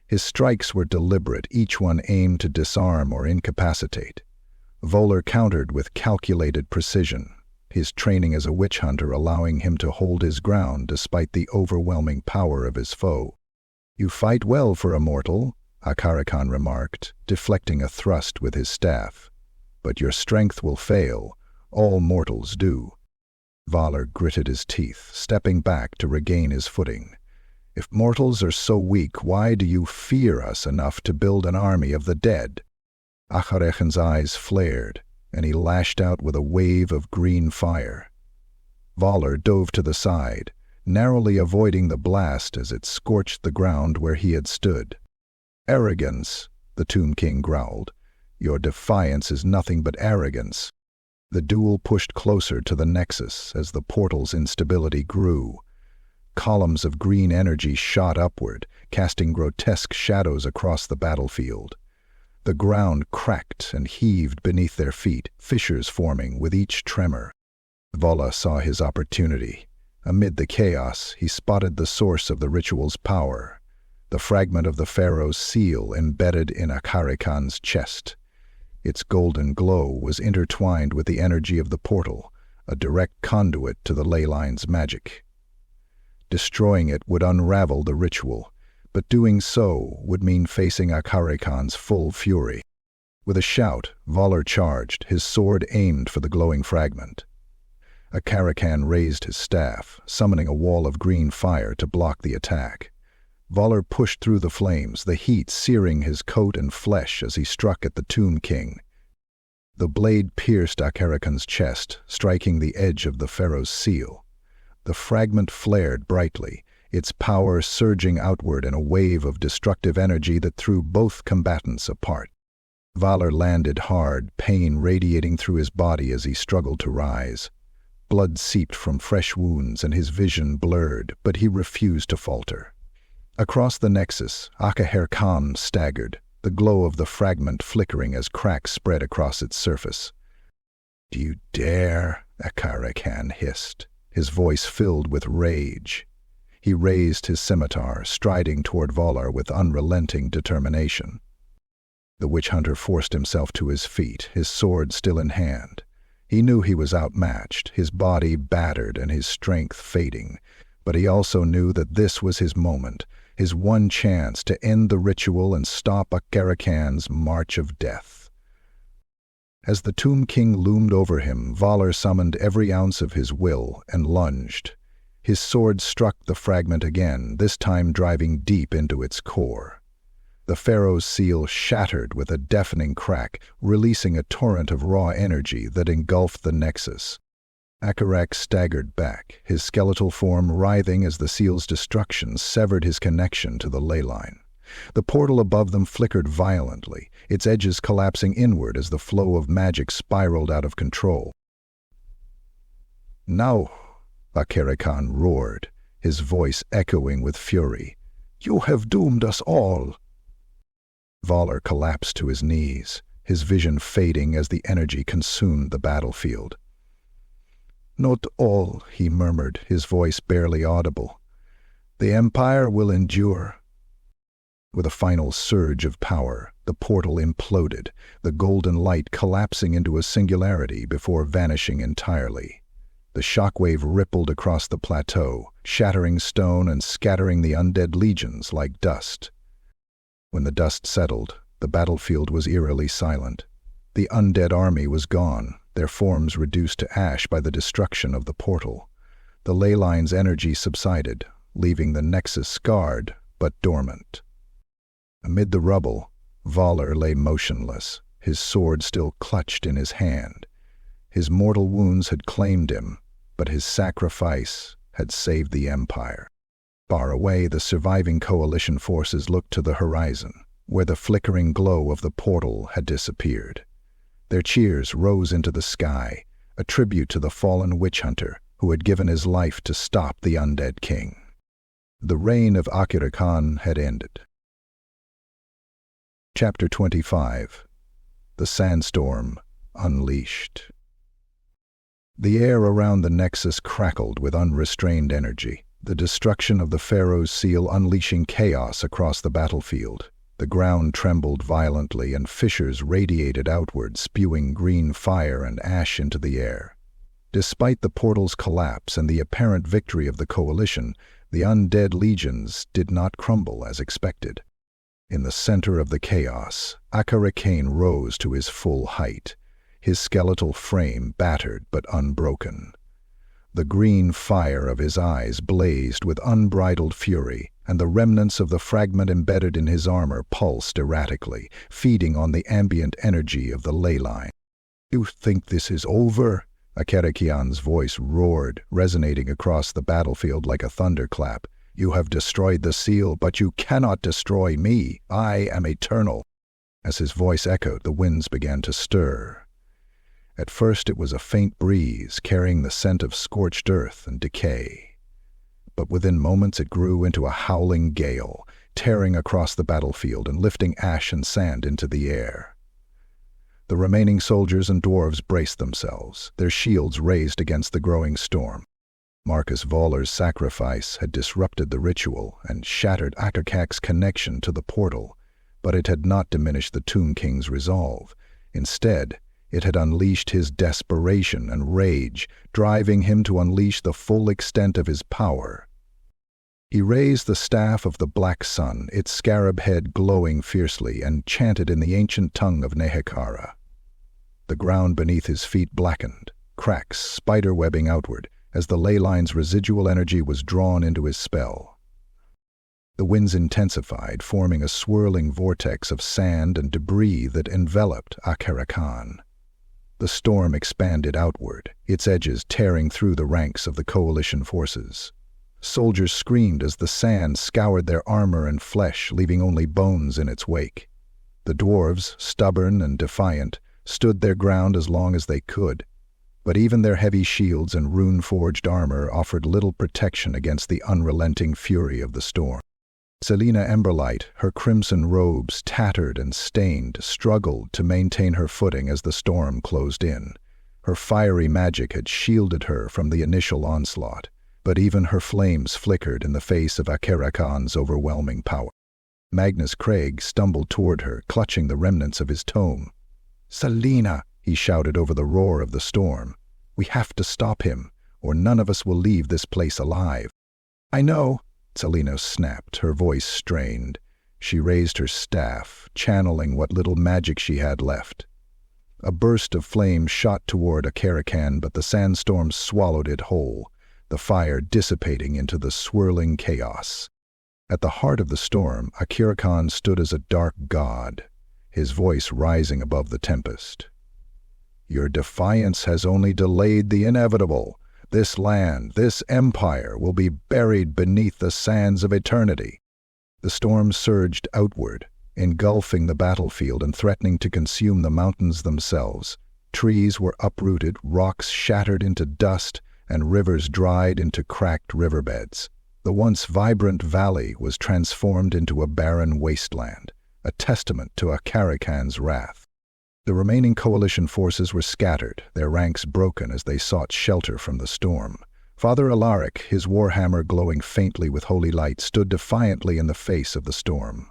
His strikes were deliberate, each one aimed to disarm or incapacitate. Voller countered with calculated precision, his training as a witch hunter allowing him to hold his ground despite the overwhelming power of his foe. "You fight well for a mortal," Akharekhan remarked, deflecting a thrust with his staff. "But your strength will fail. All mortals do." Voller gritted his teeth, stepping back to regain his footing. "If mortals are so weak, why do you fear us enough to build an army of the dead?" Akharekhan's eyes flared, and he lashed out with a wave of green fire. Voller dove to the side, narrowly avoiding the blast as it scorched the ground where he had stood. "Arrogance," the Tomb King growled. "Your defiance is nothing but arrogance." The duel pushed closer to the Nexus as the portal's instability grew. Columns of green energy shot upward, casting grotesque shadows across the battlefield. The ground cracked and heaved beneath their feet, fissures forming with each tremor. Voller saw his opportunity. Amid the chaos, he spotted the source of the ritual's power, the fragment of the Pharaoh's seal embedded in Akharekhan's chest. Its golden glow was intertwined with the energy of the portal, a direct conduit to the ley line's magic. Destroying it would unravel the ritual, but doing so would mean facing Akharekhan's full fury. With a shout, Voller charged, his sword aimed for the glowing fragment. Akharekhan raised his staff, summoning a wall of green fire to block the attack. Voller pushed through the flames, the heat searing his coat and flesh as he struck at the Tomb King. The blade pierced Akharekhan's chest, striking the edge of the Pharaoh's seal. The fragment flared brightly, its power surging outward in a wave of destructive energy that threw both combatants apart. Voller landed hard, pain radiating through his body as he struggled to rise. Blood seeped from fresh wounds and his vision blurred, but he refused to falter. Across the nexus, Akharekhan staggered, the glow of the fragment flickering as cracks spread across its surface. "Do you dare?" Akharekhan hissed, his voice filled with rage. He raised his scimitar, striding toward Valar with unrelenting determination. The witch hunter forced himself to his feet, his sword still in hand. He knew he was outmatched, his body battered and his strength fading, but he also knew that this was his moment, his one chance to end the ritual and stop Akharekhan's march of death. As the Tomb King loomed over him, Valar summoned every ounce of his will and lunged. His sword struck the fragment again, this time driving deep into its core. The Pharaoh's seal shattered with a deafening crack, releasing a torrent of raw energy that engulfed the nexus. Akharekhan staggered back, his skeletal form writhing as the seal's destruction severed his connection to the ley line. The portal above them flickered violently, its edges collapsing inward as the flow of magic spiraled out of control. "Now," Akharekhan roared, his voice echoing with fury, "you have doomed us all." Valar collapsed to his knees, his vision fading as the energy consumed the battlefield. "Not all," he murmured, his voice barely audible. "The Empire will endure." With a final surge of power, the portal imploded, the golden light collapsing into a singularity before vanishing entirely. The shockwave rippled across the plateau, shattering stone and scattering the undead legions like dust. When the dust settled, the battlefield was eerily silent. The undead army was gone, their forms reduced to ash by the destruction of the portal. The ley line's energy subsided, leaving the nexus scarred but dormant. Amid the rubble, Valar lay motionless, his sword still clutched in his hand. His mortal wounds had claimed him, but his sacrifice had saved the Empire. Far away, the surviving coalition forces looked to the horizon, where the flickering glow of the portal had disappeared. Their cheers rose into the sky, a tribute to the fallen witch hunter who had given his life to stop the undead king. The reign of Akharekhan had ended. Chapter 25. The Sandstorm Unleashed. The air around the nexus crackled with unrestrained energy, the destruction of the Pharaoh's seal unleashing chaos across the battlefield. The ground trembled violently and fissures radiated outward, spewing green fire and ash into the air. Despite the portal's collapse and the apparent victory of the coalition, the undead legions did not crumble as expected. In the center of the chaos, Akharekhan rose to his full height, his skeletal frame battered but unbroken. The green fire of his eyes blazed with unbridled fury, and the remnants of the fragment embedded in his armor pulsed erratically, feeding on the ambient energy of the ley line. "You think this is over?" Akharekhan's voice roared, resonating across the battlefield like a thunderclap. "You have destroyed the seal, but you cannot destroy me. I am eternal." As his voice echoed, the winds began to stir. At first it was a faint breeze, carrying the scent of scorched earth and decay. But within moments it grew into a howling gale, tearing across the battlefield and lifting ash and sand into the air. The remaining soldiers and dwarves braced themselves, their shields raised against the growing storm. Marcus Valar's sacrifice had disrupted the ritual and shattered Akakak's connection to the portal, but it had not diminished the Tomb King's resolve. Instead, it had unleashed his desperation and rage, driving him to unleash the full extent of his power. He raised the staff of the Black Sun, its scarab head glowing fiercely, and chanted in the ancient tongue of Nehekhara. The ground beneath his feet blackened, cracks spiderwebbing outward, as the ley line's residual energy was drawn into his spell. The winds intensified, forming a swirling vortex of sand and debris that enveloped Akharekhan. The storm expanded outward, its edges tearing through the ranks of the coalition forces. Soldiers screamed as the sand scoured their armor and flesh, leaving only bones in its wake. The dwarves, stubborn and defiant, stood their ground as long as they could. but even their heavy shields and rune-forged armor offered little protection against the unrelenting fury of the storm. Selena Emberlight, her crimson robes tattered and stained, struggled to maintain her footing as the storm closed in. Her fiery magic had shielded her from the initial onslaught, but even her flames flickered in the face of Akharekhan's overwhelming power. Magnus Craig stumbled toward her, clutching the remnants of his tome. "Selena!" he shouted over the roar of the storm. "We have to stop him, or none of us will leave this place alive." "I know," Selena snapped, her voice strained. She raised her staff, channeling what little magic she had left. A burst of flame shot toward Akharekhan, but the sandstorm swallowed it whole, the fire dissipating into the swirling chaos. At the heart of the storm, Akharekhan stood as a dark god, his voice rising above the tempest. "Your defiance has only delayed the inevitable. This land, this empire, will be buried beneath the sands of eternity." The storm surged outward, engulfing the battlefield and threatening to consume the mountains themselves. Trees were uprooted, rocks shattered into dust, and rivers dried into cracked riverbeds. The once vibrant valley was transformed into a barren wasteland, a testament to Akharekhan's wrath. The remaining coalition forces were scattered, their ranks broken as they sought shelter from the storm. Father Alaric, his warhammer glowing faintly with holy light, stood defiantly in the face of the storm.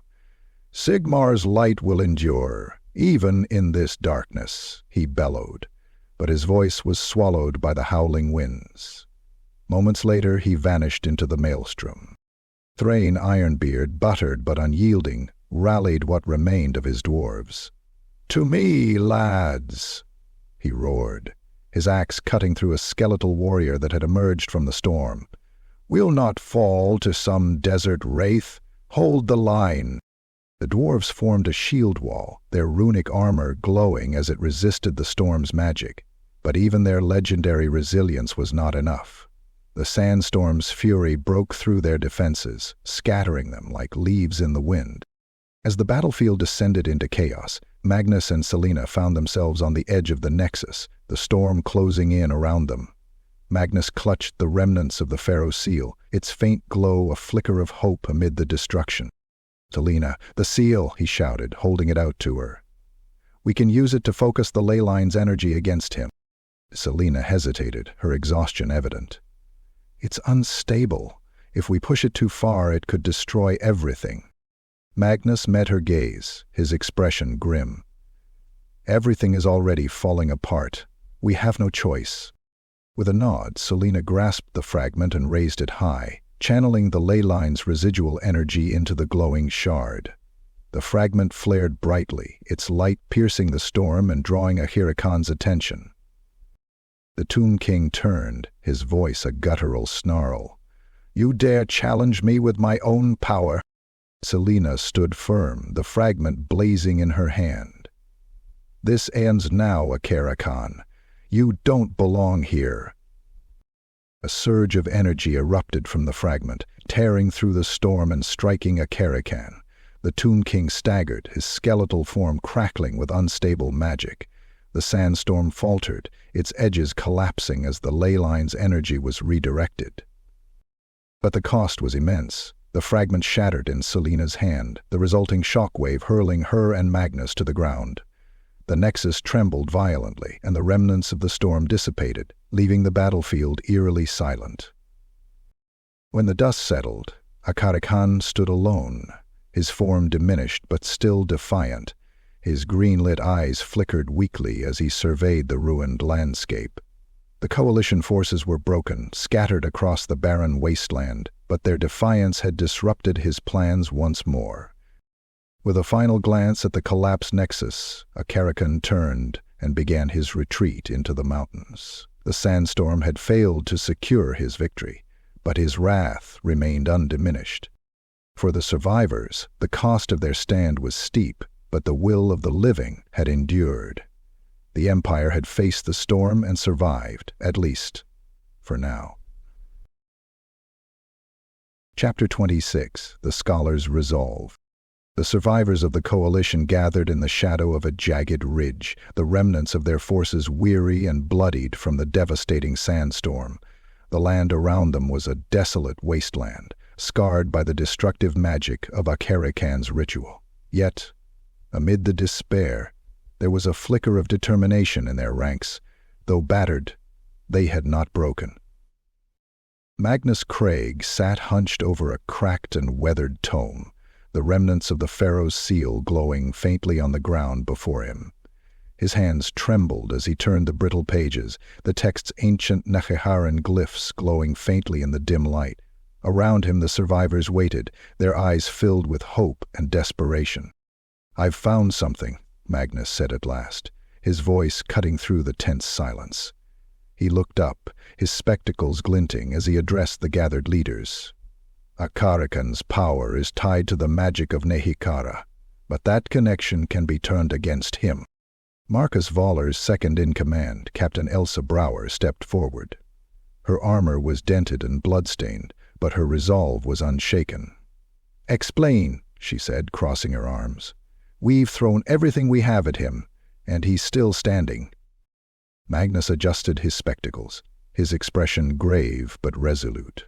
"Sigmar's light will endure, even in this darkness," he bellowed, but his voice was swallowed by the howling winds. Moments later, he vanished into the maelstrom. Thrain Ironbeard, buttered but unyielding, rallied what remained of his dwarves. "To me, lads!" he roared, his axe cutting through a skeletal warrior that had emerged from the storm. "We'll not fall to some desert wraith. Hold the line." The dwarves formed a shield wall, their runic armor glowing as it resisted the storm's magic. But even their legendary resilience was not enough. The sandstorm's fury broke through their defenses, scattering them like leaves in the wind. As the battlefield descended into chaos, Magnus and Selena found themselves on the edge of the nexus, the storm closing in around them. Magnus clutched the remnants of the Pharaoh seal, its faint glow a flicker of hope amid the destruction. "Selena, the seal!" he shouted, holding it out to her. "We can use it to focus the ley line's energy against him." Selena hesitated, her exhaustion evident. "It's unstable. If we push it too far, it could destroy everything." Magnus met her gaze, his expression grim. "Everything is already falling apart. We have no choice." With a nod, Selena grasped the fragment and raised it high, channeling the ley line's residual energy into the glowing shard. The fragment flared brightly, its light piercing the storm and drawing Akharekhan's attention. The Tomb King turned, his voice a guttural snarl. "You dare challenge me with my own power?" Selena stood firm, the fragment blazing in her hand. "This ends now, Akharekhan. You don't belong here." A surge of energy erupted from the fragment, tearing through the storm and striking Akharekhan. The Tomb King staggered, his skeletal form crackling with unstable magic. The sandstorm faltered, its edges collapsing as the ley line's energy was redirected. But the cost was immense. The fragment shattered in Selena's hand, the resulting shockwave hurling her and Magnus to the ground. The nexus trembled violently, and the remnants of the storm dissipated, leaving the battlefield eerily silent. When the dust settled, Akharekhan stood alone, his form diminished but still defiant. His green-lit eyes flickered weakly as he surveyed the ruined landscape. The coalition forces were broken, scattered across the barren wasteland, but their defiance had disrupted his plans once more. With a final glance at the collapsed nexus, Akharekhan turned and began his retreat into the mountains. The sandstorm had failed to secure his victory, but his wrath remained undiminished. For the survivors, the cost of their stand was steep, but the will of the living had endured. The Empire had faced the storm and survived, at least for now. Chapter 26, The Scholar's Resolve. The survivors of the coalition gathered in the shadow of a jagged ridge, the remnants of their forces weary and bloodied from the devastating sandstorm. The land around them was a desolate wasteland, scarred by the destructive magic of Akharekhan's ritual. Yet, amid the despair, there was a flicker of determination in their ranks. Though battered, they had not broken. Magnus Craig sat hunched over a cracked and weathered tome, the remnants of the pharaoh's seal glowing faintly on the ground before him. His hands trembled as he turned the brittle pages, the text's ancient Nehekharan glyphs glowing faintly in the dim light. Around him the survivors waited, their eyes filled with hope and desperation. "I've found something," Magnus said at last, his voice cutting through the tense silence. He looked up, his spectacles glinting as he addressed the gathered leaders. "Akharekhan's power is tied to the magic of Nehekhara, but that connection can be turned against him." Marcus Voller's second-in-command, Captain Elsa Brower, stepped forward. Her armor was dented and blood-stained, but her resolve was unshaken. "Explain," she said, crossing her arms. "We've thrown everything we have at him, and he's still standing." Magnus adjusted his spectacles, his expression grave but resolute.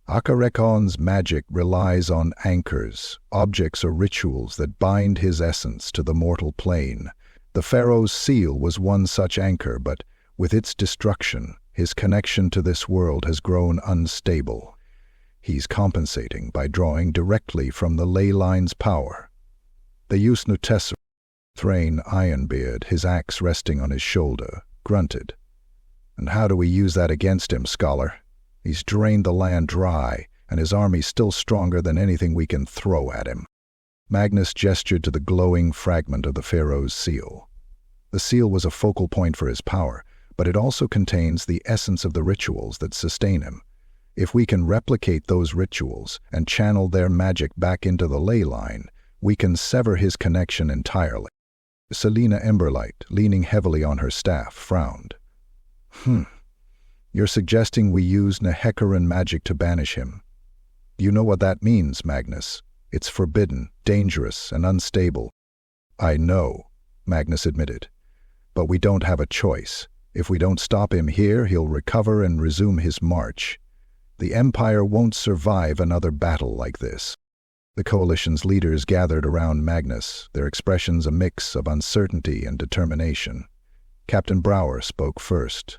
"Akharekhan's magic relies on anchors, objects or rituals that bind his essence to the mortal plane. The pharaoh's seal was one such anchor, but with its destruction, his connection to this world has grown unstable. He's compensating by drawing directly from the ley line's power." The Usnutesser, Thrain Ironbeard, his axe resting on his shoulder, grunted. "And how do we use that against him, scholar? He's drained the land dry, and his army's still stronger than anything we can throw at him." Magnus gestured to the glowing fragment of the pharaoh's seal. The seal was a focal point for his power, but it also contains the essence of the rituals that sustain him. If we can replicate those rituals and channel their magic back into the ley line, we can sever his connection entirely. Selina Emberlight, leaning heavily on her staff, frowned. You're suggesting we use Nehekharan magic to banish him. You know what that means, Magnus. It's forbidden, dangerous, and unstable." "I know," Magnus admitted. "But we don't have a choice. If we don't stop him here, he'll recover and resume his march. The Empire won't survive another battle like this." The coalition's leaders gathered around Magnus, their expressions a mix of uncertainty and determination. Captain Brower spoke first.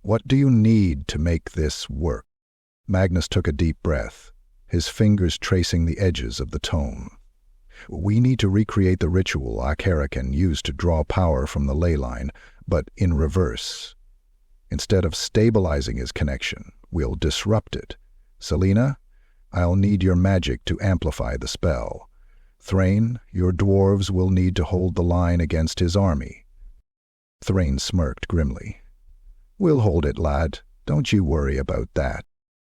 "What do you need to make this work?" Magnus took a deep breath, his fingers tracing the edges of the tome. "We need to recreate the ritual Akharekhan used to draw power from the ley line, but in reverse. Instead of stabilizing his connection, we'll disrupt it. Selina, I'll need your magic to amplify the spell. Thrain, your dwarves will need to hold the line against his army." Thrain smirked grimly. "We'll hold it, lad. Don't you worry about that."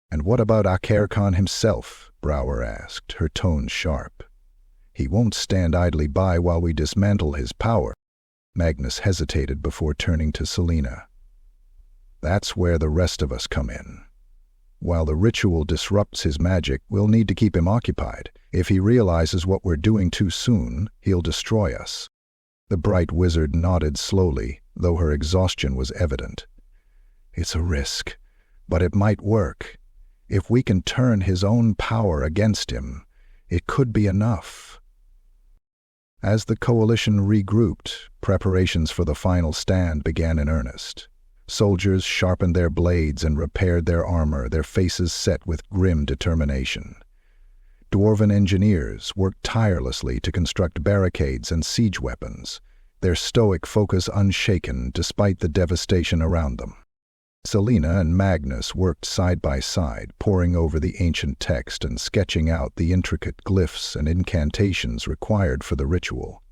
"And what about Akharekhan himself?" Brower asked, her tone sharp. "He won't stand idly by while we dismantle his power." Magnus hesitated before turning to Selina. "That's where the rest of us come in. While the ritual disrupts his magic, we'll need to keep him occupied. If he realizes what we're doing too soon, he'll destroy us." The bright wizard nodded slowly, though her exhaustion was evident. "It's a risk, but it might work. If we can turn his own power against him, it could be enough." As the coalition regrouped, preparations for the final stand began in earnest. Soldiers sharpened their blades and repaired their armor, their faces set with grim determination. Dwarven engineers worked tirelessly to construct barricades and siege weapons, their stoic focus unshaken despite the devastation around them. Selina and Magnus worked side by side, poring over the ancient text and sketching out the intricate glyphs and incantations required for the ritual.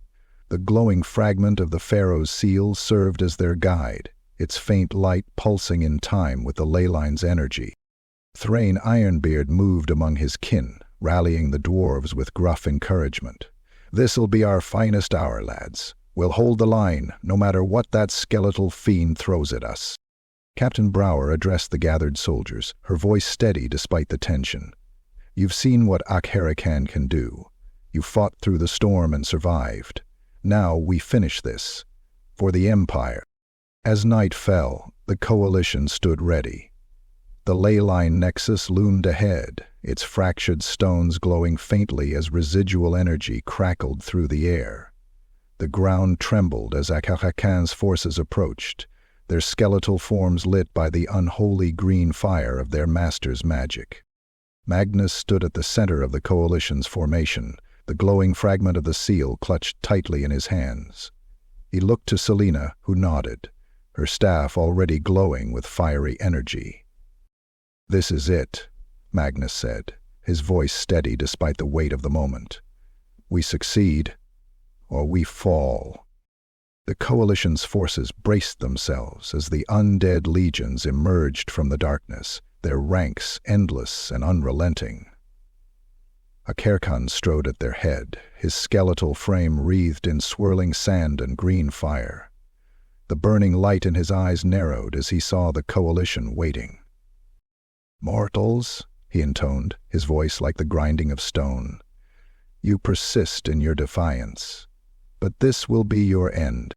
The glowing fragment of the pharaoh's seal served as their guide, its faint light pulsing in time with the ley line's energy. Thrain Ironbeard moved among his kin, rallying the dwarves with gruff encouragement. "This'll be our finest hour, lads. We'll hold the line, no matter what that skeletal fiend throws at us." Captain Brower addressed the gathered soldiers, her voice steady despite the tension. You've seen what Akharekhan can do. You fought through the storm and survived. Now we finish this. For the Empire. As night fell, the coalition stood ready. The leyline nexus loomed ahead, its fractured stones glowing faintly as residual energy crackled through the air. The ground trembled as Akharekhan's forces approached, their skeletal forms lit by the unholy green fire of their master's magic. Magnus stood at the center of the coalition's formation, the glowing fragment of the seal clutched tightly in his hands. He looked to Selena, who nodded, her staff already glowing with fiery energy. "This is it," Magnus said, his voice steady despite the weight of the moment. "We succeed, or we fall." The coalition's forces braced themselves as the undead legions emerged from the darkness, their ranks endless and unrelenting. Akharekhan strode at their head, his skeletal frame wreathed in swirling sand and green fire. The burning light in his eyes narrowed as he saw the coalition waiting. "Mortals," he intoned, his voice like the grinding of stone, "you persist in your defiance. But this will be your end."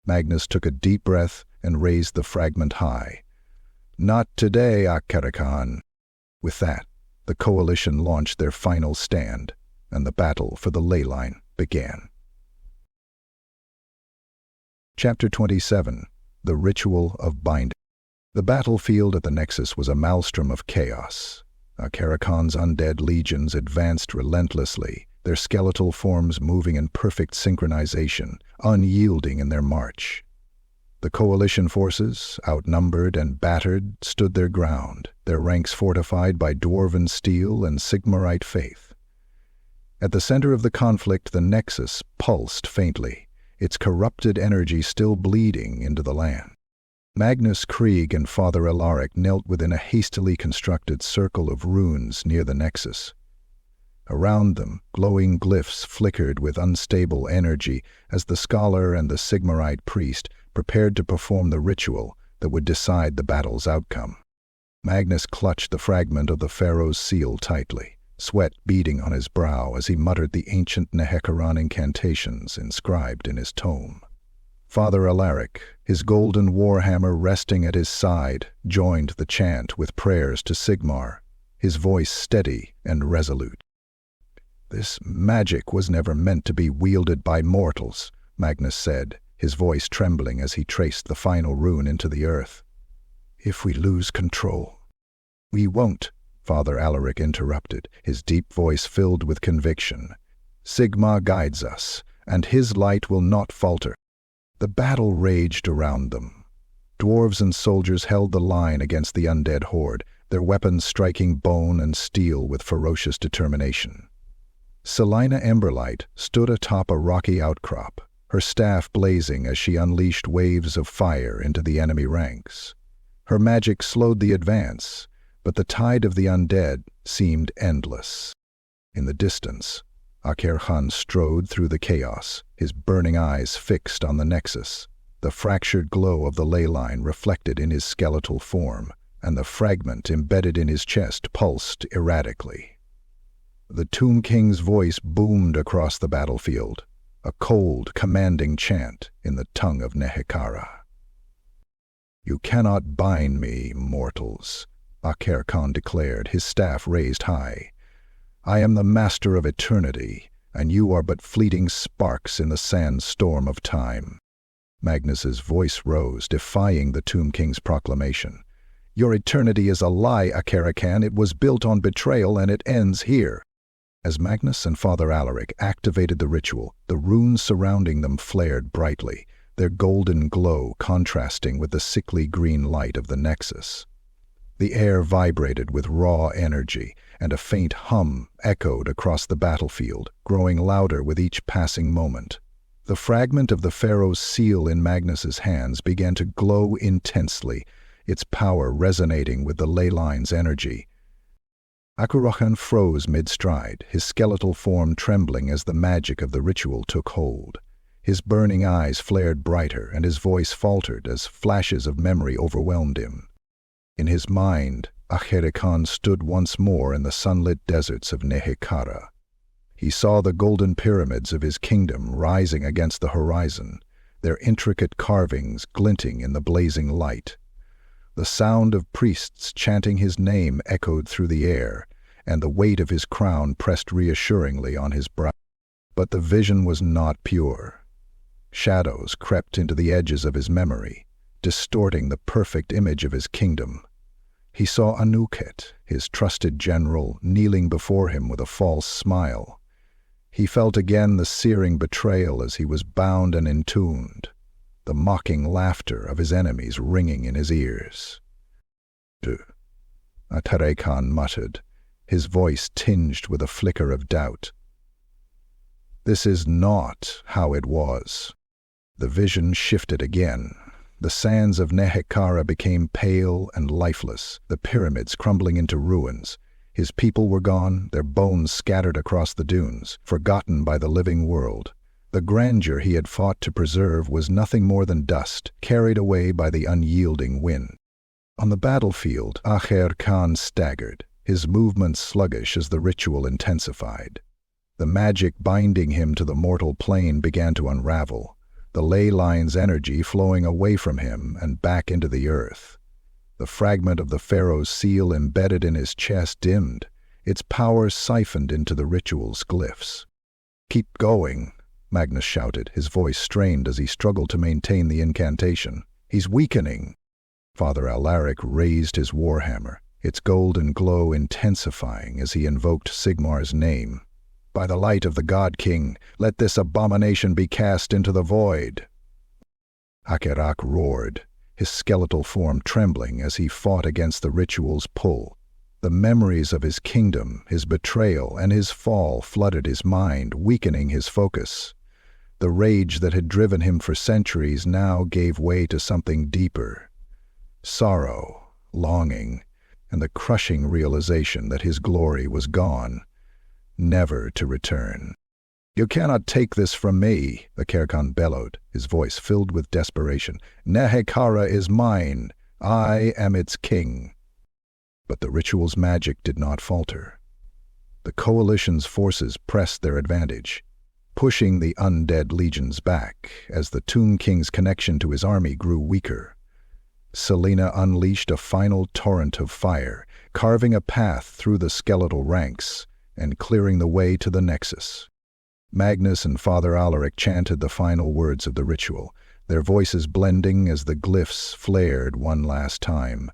Magnus took a deep breath and raised the fragment high. "Not today, Akharekhan." With that, the coalition launched their final stand, and the battle for the leyline began. Chapter 27. The Ritual of Binding. The battlefield at the Nexus was a maelstrom of chaos. Akharekhan's undead legions advanced relentlessly, their skeletal forms moving in perfect synchronization, unyielding in their march. The coalition forces, outnumbered and battered, stood their ground, their ranks fortified by dwarven steel and Sigmarite faith. At the center of the conflict, the Nexus pulsed faintly, its corrupted energy still bleeding into the land. Magnus Krieg and Father Alaric knelt within a hastily constructed circle of runes near the Nexus. Around them, glowing glyphs flickered with unstable energy as the scholar and the Sigmarite priest prepared to perform the ritual that would decide the battle's outcome. Magnus clutched the fragment of the pharaoh's seal tightly, sweat beading on his brow as he muttered the ancient Nehekhara incantations inscribed in his tome. Father Alaric, his golden warhammer resting at his side, joined the chant with prayers to Sigmar, his voice steady and resolute. "This magic was never meant to be wielded by mortals," Magnus said, his voice trembling as he traced the final rune into the earth. "If we lose control—" "We won't," Father Alaric interrupted, his deep voice filled with conviction. "Sigmar guides us, and his light will not falter." The battle raged around them. Dwarves and soldiers held the line against the undead horde, their weapons striking bone and steel with ferocious determination. Selina Emberlight stood atop a rocky outcrop, her staff blazing as she unleashed waves of fire into the enemy ranks. Her magic slowed the advance, but the tide of the undead seemed endless. In the distance, Akharekhan strode through the chaos, his burning eyes fixed on the Nexus, the fractured glow of the ley line reflected in his skeletal form, and the fragment embedded in his chest pulsed erratically. The Tomb King's voice boomed across the battlefield, a cold, commanding chant in the tongue of Nehekhara. "You cannot bind me, mortals," Akharekhan declared, his staff raised high. "I am the master of eternity, and you are but fleeting sparks in the sandstorm of time." Magnus's voice rose, defying the Tomb King's proclamation. "Your eternity is a lie, Akharekhan. It was built on betrayal, and it ends here." As Magnus and Father Alaric activated the ritual, the runes surrounding them flared brightly, their golden glow contrasting with the sickly green light of the Nexus. The air vibrated with raw energy, and a faint hum echoed across the battlefield, growing louder with each passing moment. The fragment of the pharaoh's seal in Magnus's hands began to glow intensely, its power resonating with the ley line's energy. Akharekhan froze mid-stride, his skeletal form trembling as the magic of the ritual took hold. His burning eyes flared brighter, and his voice faltered as flashes of memory overwhelmed him. In his mind, Akharekhan stood once more in the sunlit deserts of Nehekhara. He saw the golden pyramids of his kingdom rising against the horizon, their intricate carvings glinting in the blazing light. The sound of priests chanting his name echoed through the air, and the weight of his crown pressed reassuringly on his brow. But the vision was not pure. Shadows crept into the edges of his memory, distorting the perfect image of his kingdom. He saw Awoke, his trusted general, kneeling before him with a false smile. He felt again the searing betrayal as he was bound and entombed, the mocking laughter of his enemies ringing in his ears. Akharekhan muttered, his voice tinged with a flicker of doubt. This is not how it was. The vision shifted again. The sands of Nehekhara became pale and lifeless, the pyramids crumbling into ruins. His people were gone, their bones scattered across the dunes, forgotten by the living world. The grandeur he had fought to preserve was nothing more than dust, carried away by the unyielding wind. On the battlefield, Akharekhan staggered, his movements sluggish as the ritual intensified. The magic binding him to the mortal plane began to unravel, the ley line's energy flowing away from him and back into the earth. The fragment of the pharaoh's seal embedded in his chest dimmed, its power siphoned into the ritual's glyphs. "Keep going," Magnus shouted, his voice strained as he struggled to maintain the incantation. "He's weakening." Father Alaric raised his warhammer, its golden glow intensifying as he invoked Sigmar's name. "By the light of the God King, let this abomination be cast into the void." Akarak roared, his skeletal form trembling as he fought against the ritual's pull. The memories of his kingdom, his betrayal, and his fall flooded his mind, weakening his focus. The rage that had driven him for centuries now gave way to something deeper. Sorrow, longing, and the crushing realization that his glory was gone, never to return. "You cannot take this from me," Akharekhan bellowed, his voice filled with desperation. "Nehekhara is mine. I am its king." But the ritual's magic did not falter. The coalition's forces pressed their advantage, pushing the undead legions back as the Tomb King's connection to his army grew weaker. Selena unleashed a final torrent of fire, carving a path through the skeletal ranks and clearing the way to the Nexus. Magnus and Father Alaric chanted the final words of the ritual, their voices blending as the glyphs flared one last time.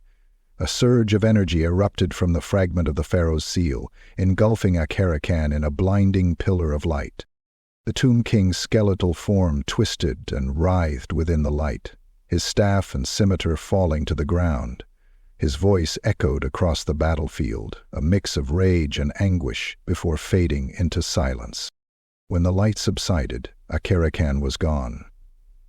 A surge of energy erupted from the fragment of the pharaoh's seal, engulfing Akharekhan in a blinding pillar of light. The Tomb King's skeletal form twisted and writhed within the light, his staff and scimitar falling to the ground. His voice echoed across the battlefield, a mix of rage and anguish before fading into silence. When the light subsided, Akharekhan was gone.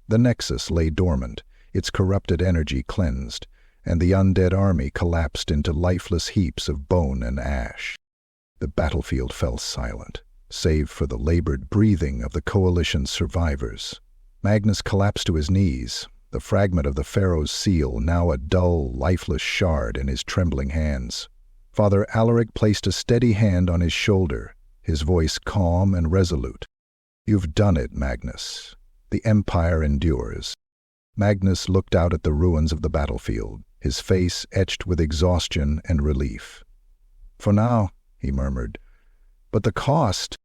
The Nexus lay dormant, its corrupted energy cleansed, and the undead army collapsed into lifeless heaps of bone and ash. The battlefield fell silent, save for the labored breathing of the coalition's survivors. Magnus collapsed to his knees, the fragment of the pharaoh's seal now a dull, lifeless shard in his trembling hands. Father Alaric placed a steady hand on his shoulder, his voice calm and resolute. "You've done it, Magnus. The Empire endures." Magnus looked out at the ruins of the battlefield, his face etched with exhaustion and relief. "For now," he murmured. "But the cost?"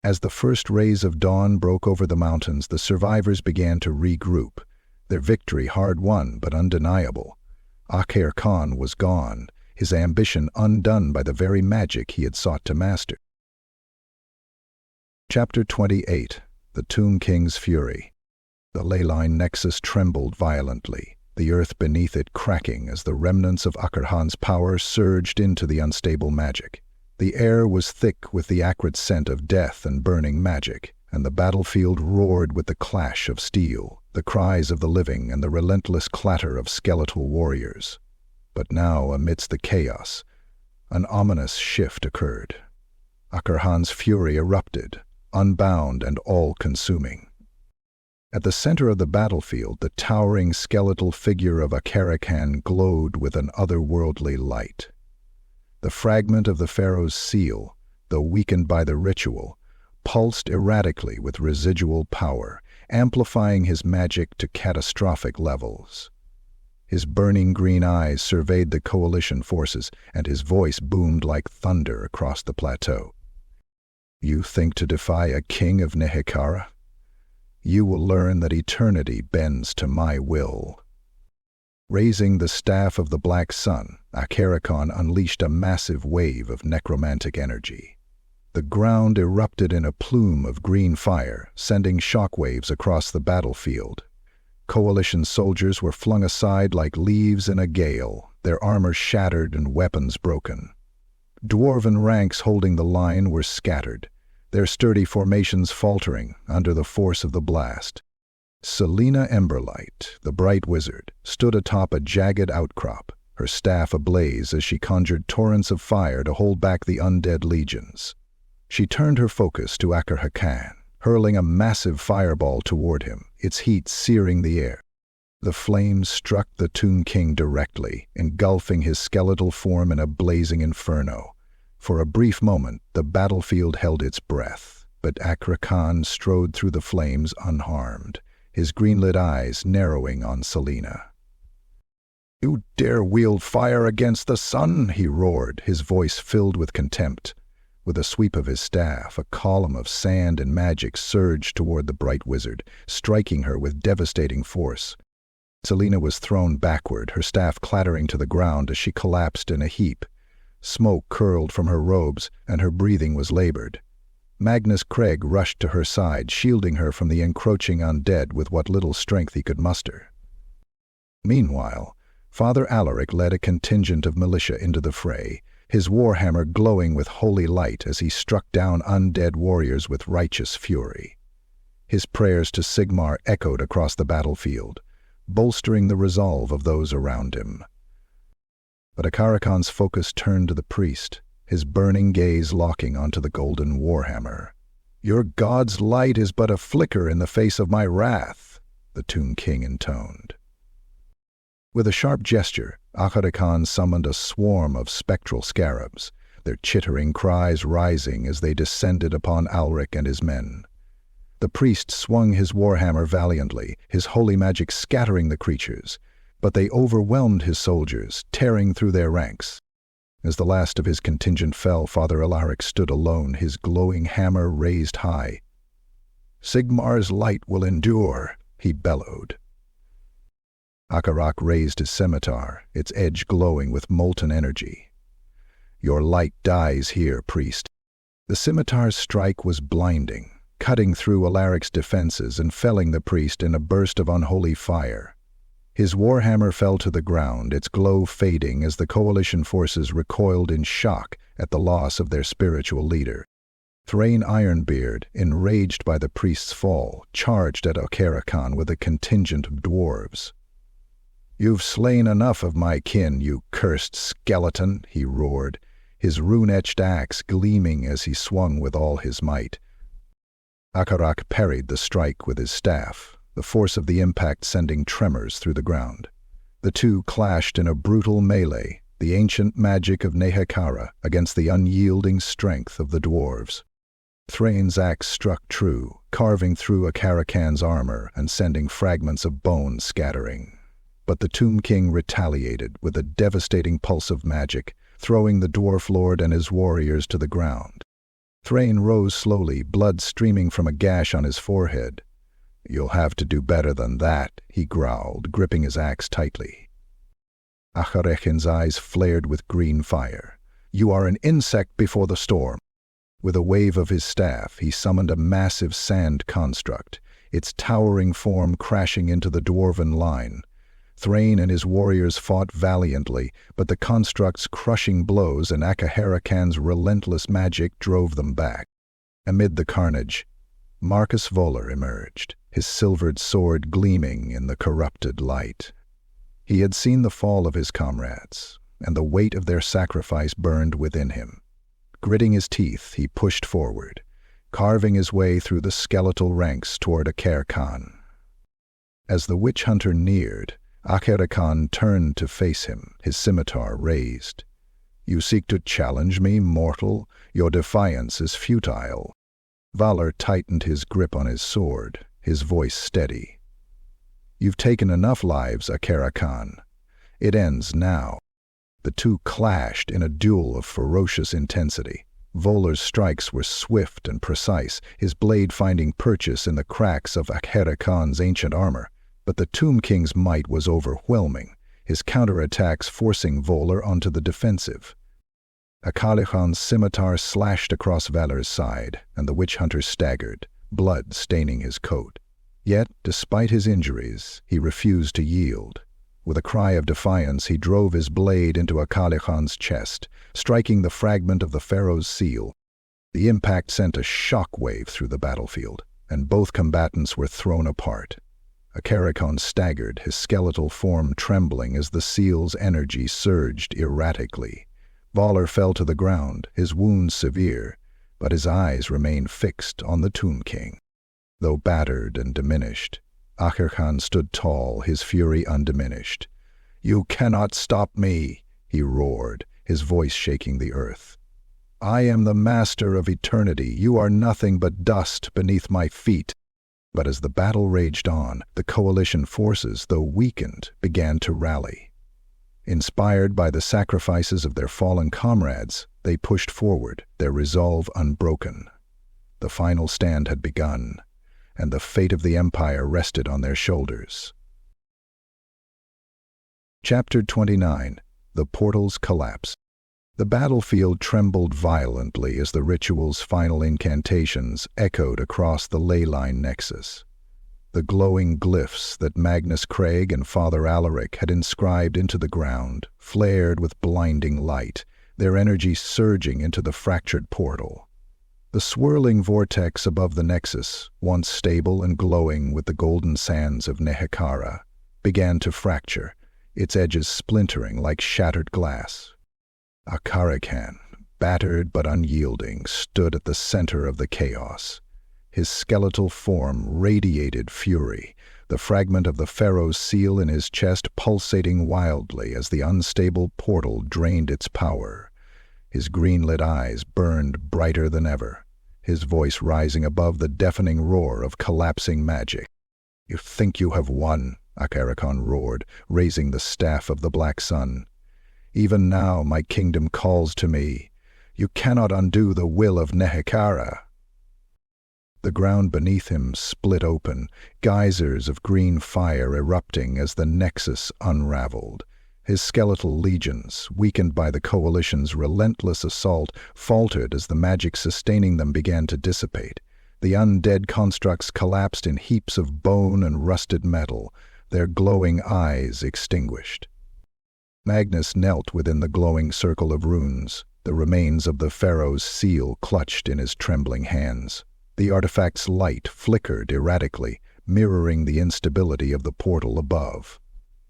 As the first rays of dawn broke over the mountains, the survivors began to regroup, their victory hard won but undeniable. Akharekhan was gone, his ambition undone by the very magic he had sought to master. Chapter 28. The Tomb King's Fury. The leyline nexus trembled violently, the earth beneath it cracking as the remnants of Akharekhan's power surged into the unstable magic. The air was thick with the acrid scent of death and burning magic, and the battlefield roared with the clash of steel, the cries of the living, and the relentless clatter of skeletal warriors. But now, amidst the chaos, an ominous shift occurred. Akharekhan's fury erupted, unbound and all-consuming. At the center of the battlefield, the towering skeletal figure of Akharekhan glowed with an otherworldly light. The fragment of the pharaoh's seal, though weakened by the ritual, pulsed erratically with residual power, amplifying his magic to catastrophic levels. His burning green eyes surveyed the coalition forces, and his voice boomed like thunder across the plateau. You think to defy a king of Nehekhara? You will learn that eternity bends to my will. Raising the staff of the Black Sun, Akharekhan unleashed a massive wave of necromantic energy. The ground erupted in a plume of green fire, sending shockwaves across the battlefield. Coalition soldiers were flung aside like leaves in a gale, their armor shattered and weapons broken. Dwarven ranks holding the line were scattered, their sturdy formations faltering under the force of the blast. Selena Emberlight, the bright wizard, stood atop a jagged outcrop, her staff ablaze as she conjured torrents of fire to hold back the undead legions. She turned her focus to Akharekhan, hurling a massive fireball toward him, its heat searing the air. The flames struck the Tomb King directly, engulfing his skeletal form in a blazing inferno. For a brief moment, the battlefield held its breath, but Akharekhan strode through the flames unharmed, his green-lit eyes narrowing on Selena. "You dare wield fire against the sun?" he roared, his voice filled with contempt. With a sweep of his staff, a column of sand and magic surged toward the bright wizard, striking her with devastating force. Selena was thrown backward, her staff clattering to the ground as she collapsed in a heap. Smoke curled from her robes, and her breathing was labored. Magnus Craig rushed to her side, shielding her from the encroaching undead with what little strength he could muster. Meanwhile, Father Alaric led a contingent of militia into the fray, his warhammer glowing with holy light as he struck down undead warriors with righteous fury. His prayers to Sigmar echoed across the battlefield, bolstering the resolve of those around him. But Akharekhan's focus turned to the priest, his burning gaze locking onto the golden warhammer. "Your god's light is but a flicker in the face of my wrath," the Tomb King intoned. With a sharp gesture, Akharekhan summoned a swarm of spectral scarabs, their chittering cries rising as they descended upon Alaric and his men. The priest swung his warhammer valiantly, his holy magic scattering the creatures, but they overwhelmed his soldiers, tearing through their ranks. As the last of his contingent fell, Father Alaric stood alone, his glowing hammer raised high. "Sigmar's light will endure," he bellowed. Akharak raised his scimitar, its edge glowing with molten energy. "Your light dies here, priest." The scimitar's strike was blinding, cutting through Alaric's defenses and felling the priest in a burst of unholy fire. His warhammer fell to the ground, its glow fading as the coalition forces recoiled in shock at the loss of their spiritual leader. Thrain Ironbeard, enraged by the priest's fall, charged at Akharekhan with a contingent of dwarves. "You've slain enough of my kin, you cursed skeleton," he roared, his rune-etched axe gleaming as he swung with all his might. Akharak parried the strike with his staff, the force of the impact sending tremors through the ground. The two clashed in a brutal melee, the ancient magic of Nehekhara against the unyielding strength of the dwarves. Thrain's axe struck true, carving through Akharekhan's armor and sending fragments of bone scattering. But the Tomb King retaliated with a devastating pulse of magic, throwing the dwarf lord and his warriors to the ground. Thrain rose slowly, blood streaming from a gash on his forehead. "You'll have to do better than that," he growled, gripping his axe tightly. Akharekhan's eyes flared with green fire. "You are an insect before the storm." With a wave of his staff, he summoned a massive sand construct, its towering form crashing into the dwarven line. Thrain and his warriors fought valiantly, but the construct's crushing blows and Akharekhan's relentless magic drove them back. Amid the carnage, Marcus Voller emerged, his silvered sword gleaming in the corrupted light. He had seen the fall of his comrades, and the weight of their sacrifice burned within him. Gritting his teeth, he pushed forward, carving his way through the skeletal ranks toward Akharekhan. As the witch hunter neared, Akharekhan turned to face him, his scimitar raised. You seek to challenge me, mortal? Your defiance is futile. Valor tightened his grip on his sword, his voice steady. You've taken enough lives, Akharekhan. It ends now. The two clashed in a duel of ferocious intensity. Volar's strikes were swift and precise, his blade finding purchase in the cracks of Akharekhan's ancient armor. But the Tomb King's might was overwhelming, his counterattacks forcing Volar onto the defensive. Akharekhan's scimitar slashed across Valor's side, and the witch hunter staggered, blood staining his coat. Yet, despite his injuries, he refused to yield. With a cry of defiance, he drove his blade into Akharekhan's chest, striking the fragment of the pharaoh's seal. The impact sent a shock wave through the battlefield, and both combatants were thrown apart. Akharekhan staggered, his skeletal form trembling as the seal's energy surged erratically. Volar fell to the ground, his wounds severe, but his eyes remained fixed on the Tomb King. Though battered and diminished, Akharekhan stood tall, his fury undiminished. "You cannot stop me," he roared, his voice shaking the earth. "I am the master of eternity. You are nothing but dust beneath my feet." But as the battle raged on, the coalition forces, though weakened, began to rally. Inspired by the sacrifices of their fallen comrades, they pushed forward, their resolve unbroken. The final stand had begun, and the fate of the Empire rested on their shoulders. Chapter 29. The Portal's Collapse. The battlefield trembled violently as the ritual's final incantations echoed across the leyline nexus. The glowing glyphs that Magnus Craig and Father Alaric had inscribed into the ground flared with blinding light, their energy surging into the fractured portal. The swirling vortex above the nexus, once stable and glowing with the golden sands of Nehekhara, began to fracture, its edges splintering like shattered glass. Akharekhan, battered but unyielding, stood at the center of the chaos. His skeletal form radiated fury, the fragment of the pharaoh's seal in his chest pulsating wildly as the unstable portal drained its power. His green-lit eyes burned brighter than ever, his voice rising above the deafening roar of collapsing magic. "You think you have won," Akharekhan roared, raising the staff of the Black Sun. "Even now my kingdom calls to me. You cannot undo the will of Nehekhara." The ground beneath him split open, geysers of green fire erupting as the nexus unraveled. His skeletal legions, weakened by the coalition's relentless assault, faltered as the magic sustaining them began to dissipate. The undead constructs collapsed in heaps of bone and rusted metal, their glowing eyes extinguished. Magnus knelt within the glowing circle of runes, the remains of the pharaoh's seal clutched in his trembling hands. The artifact's light flickered erratically, mirroring the instability of the portal above.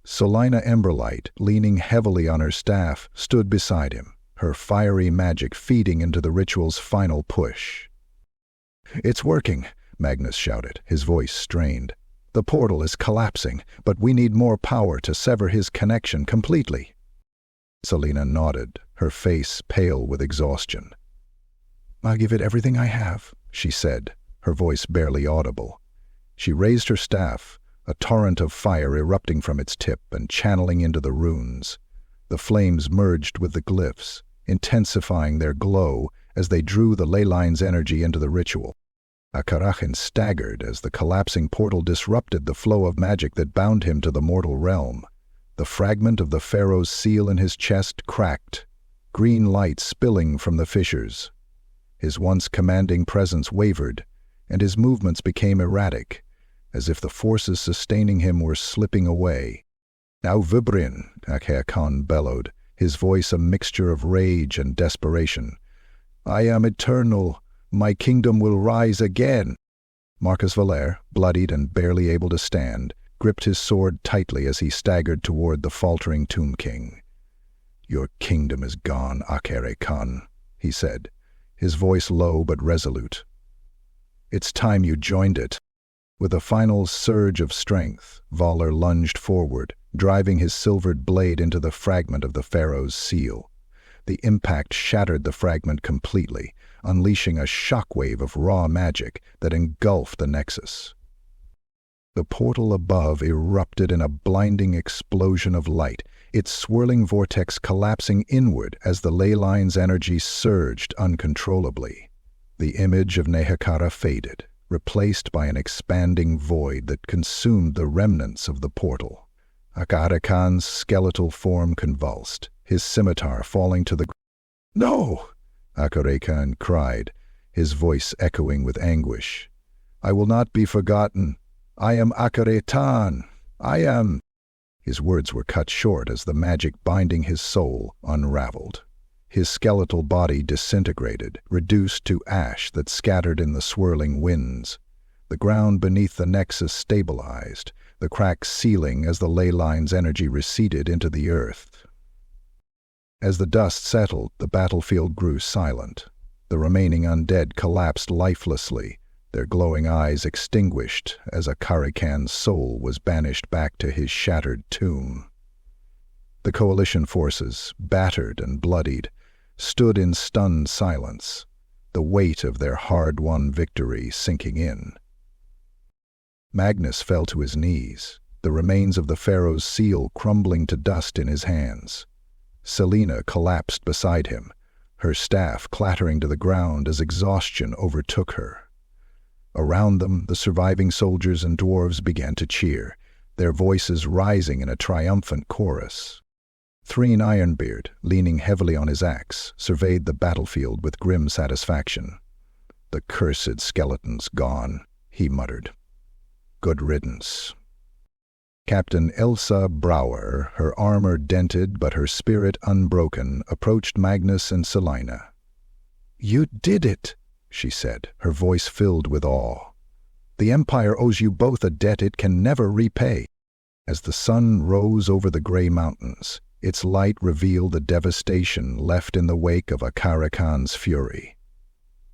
Solina Emberlight, leaning heavily on her staff, stood beside him, her fiery magic feeding into the ritual's final push. "It's working," Magnus shouted, his voice strained. "The portal is collapsing, but we need more power to sever his connection completely." Solina nodded, her face pale with exhaustion. "I'll give it everything I have," she said, her voice barely audible. She raised her staff, a torrent of fire erupting from its tip and channeling into the runes. The flames merged with the glyphs, intensifying their glow as they drew the ley line's energy into the ritual. Akharekhan staggered as the collapsing portal disrupted the flow of magic that bound him to the mortal realm. The fragment of the pharaoh's seal in his chest cracked, green light spilling from the fissures. His once commanding presence wavered, and his movements became erratic, as if the forces sustaining him were slipping away. "Now Vibrin," Akharekhan bellowed, his voice a mixture of rage and desperation. "I am eternal. My kingdom will rise again." Marcus Valere, bloodied and barely able to stand, gripped his sword tightly as he staggered toward the faltering Tomb King. "Your kingdom is gone, Akharekhan," he said, his voice low but resolute. "It's time you joined it." With a final surge of strength, Volar lunged forward, driving his silvered blade into the fragment of the pharaoh's seal. The impact shattered the fragment completely, unleashing a shockwave of raw magic that engulfed the nexus. The portal above erupted in a blinding explosion of light, its swirling vortex collapsing inward as the ley line's energy surged uncontrollably. The image of Nehekhara faded, replaced by an expanding void that consumed the remnants of the portal. Akharekhan's skeletal form convulsed, his scimitar falling to the ground. "No!" Akharekhan cried, his voice echoing with anguish. "I will not be forgotten. I am Akharekhan. I am—" His words were cut short as the magic binding his soul unraveled. His skeletal body disintegrated, reduced to ash that scattered in the swirling winds. The ground beneath the nexus stabilized, the cracks sealing as the ley line's energy receded into the earth. As the dust settled, the battlefield grew silent. The remaining undead collapsed lifelessly, their glowing eyes extinguished as Akharekhan's soul was banished back to his shattered tomb. The coalition forces, battered and bloodied, stood in stunned silence, the weight of their hard-won victory sinking in. Magnus fell to his knees, the remains of the pharaoh's seal crumbling to dust in his hands. Selena collapsed beside him, her staff clattering to the ground as exhaustion overtook her. Around them, the surviving soldiers and dwarves began to cheer, their voices rising in a triumphant chorus. Threen Ironbeard, leaning heavily on his axe, surveyed the battlefield with grim satisfaction. "The cursed skeleton's gone," he muttered. "Good riddance." Captain Elsa Brower, her armor dented but her spirit unbroken, approached Magnus and Selina. "You did it," she said, her voice filled with awe. "The Empire owes you both a debt it can never repay." As the sun rose over the gray mountains, its light revealed the devastation left in the wake of Akharekhan's fury.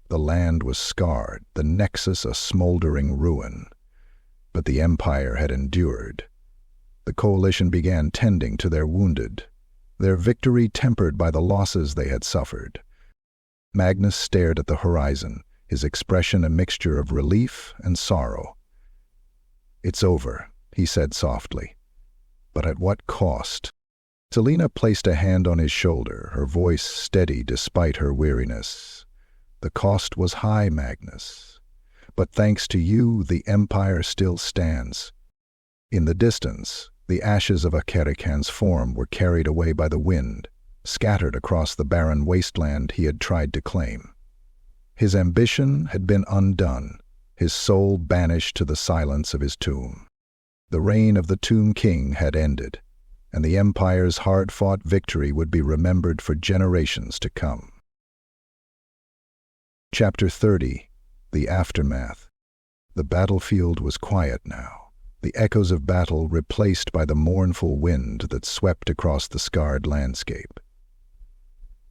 The land was scarred, the nexus a smoldering ruin. But the Empire had endured. The coalition began tending to their wounded, their victory tempered by the losses they had suffered. Magnus stared at the horizon, his expression a mixture of relief and sorrow. "It's over," he said softly. "But at what cost?" Selina placed a hand on his shoulder, her voice steady despite her weariness. "The cost was high, Magnus. But thanks to you, the Empire still stands." In the distance, the ashes of Akharekhan's form were carried away by the wind, scattered across the barren wasteland he had tried to claim. His ambition had been undone, his soul banished to the silence of his tomb. The reign of the Tomb King had ended, and the Empire's hard-fought victory would be remembered for generations to come. Chapter 30. The Aftermath. The battlefield was quiet now, the echoes of battle replaced by the mournful wind that swept across the scarred landscape.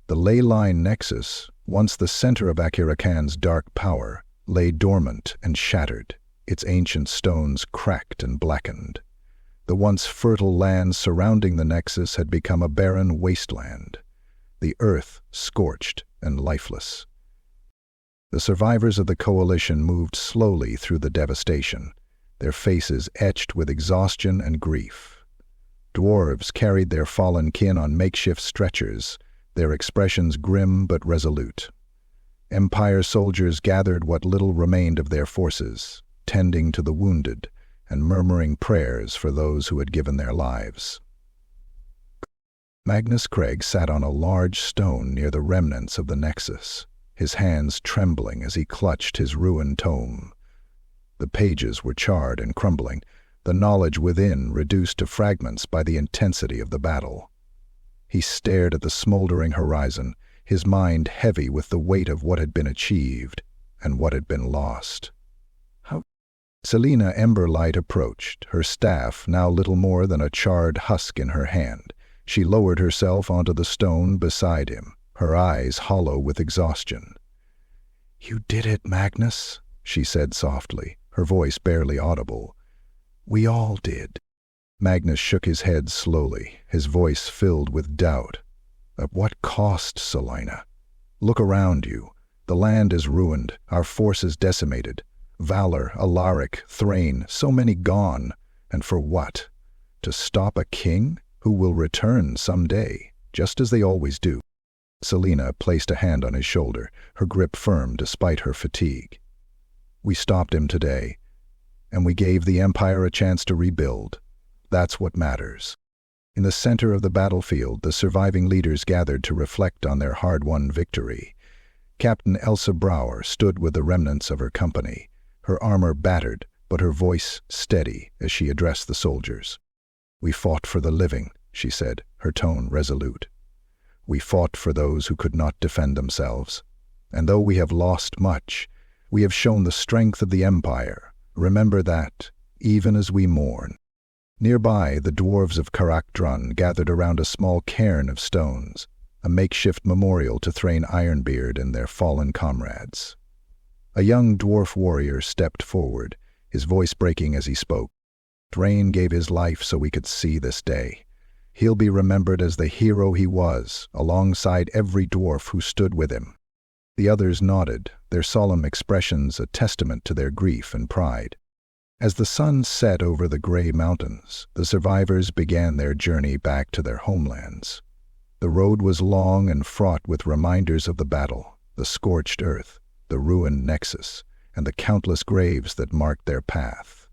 The ley line nexus, once the center of Akharekhan's dark power, lay dormant and shattered, its ancient stones cracked and blackened. The once fertile land surrounding the nexus had become a barren wasteland, the earth scorched and lifeless. The survivors of the coalition moved slowly through the devastation, their faces etched with exhaustion and grief. Dwarves carried their fallen kin on makeshift stretchers, their expressions grim but resolute. Empire soldiers gathered what little remained of their forces, tending to the wounded and murmuring prayers for those who had given their lives. Magnus Craig sat on a large stone near the remnants of the nexus, his hands trembling as he clutched his ruined tome. The pages were charred and crumbling, the knowledge within reduced to fragments by the intensity of the battle. He stared at the smoldering horizon, his mind heavy with the weight of what had been achieved and what had been lost. Selina Emberlight approached, her staff now little more than a charred husk in her hand. She lowered herself onto the stone beside him, her eyes hollow with exhaustion. "You did it, Magnus," she said softly, her voice barely audible. "We all did." Magnus shook his head slowly, his voice filled with doubt. At what cost, Selina? Look around you. The land is ruined, our forces decimated. Valor, Alaric, Thrain, so many gone. And for what? To stop a king who will return someday, just as they always do. Selina placed a hand on his shoulder, her grip firm despite her fatigue. We stopped him today, and we gave the Empire a chance to rebuild. That's what matters. In the center of the battlefield, the surviving leaders gathered to reflect on their hard-won victory. Captain Elsa Brower stood with the remnants of her company, her armor battered, but her voice steady as she addressed the soldiers. "We fought for the living," she said, her tone resolute. "We fought for those who could not defend themselves. And though we have lost much, we have shown the strength of the Empire. Remember that, even as we mourn." Nearby, the dwarves of Karak Tor gathered around a small cairn of stones, a makeshift memorial to Thrain Ironbeard and their fallen comrades. A young dwarf warrior stepped forward, his voice breaking as he spoke. "Thrain gave his life so we could see this day. He'll be remembered as the hero he was, alongside every dwarf who stood with him." The others nodded, their solemn expressions a testament to their grief and pride. As the sun set over the gray mountains, the survivors began their journey back to their homelands. The road was long and fraught with reminders of the battle, the scorched earth, the ruined nexus, and the countless graves that marked their path.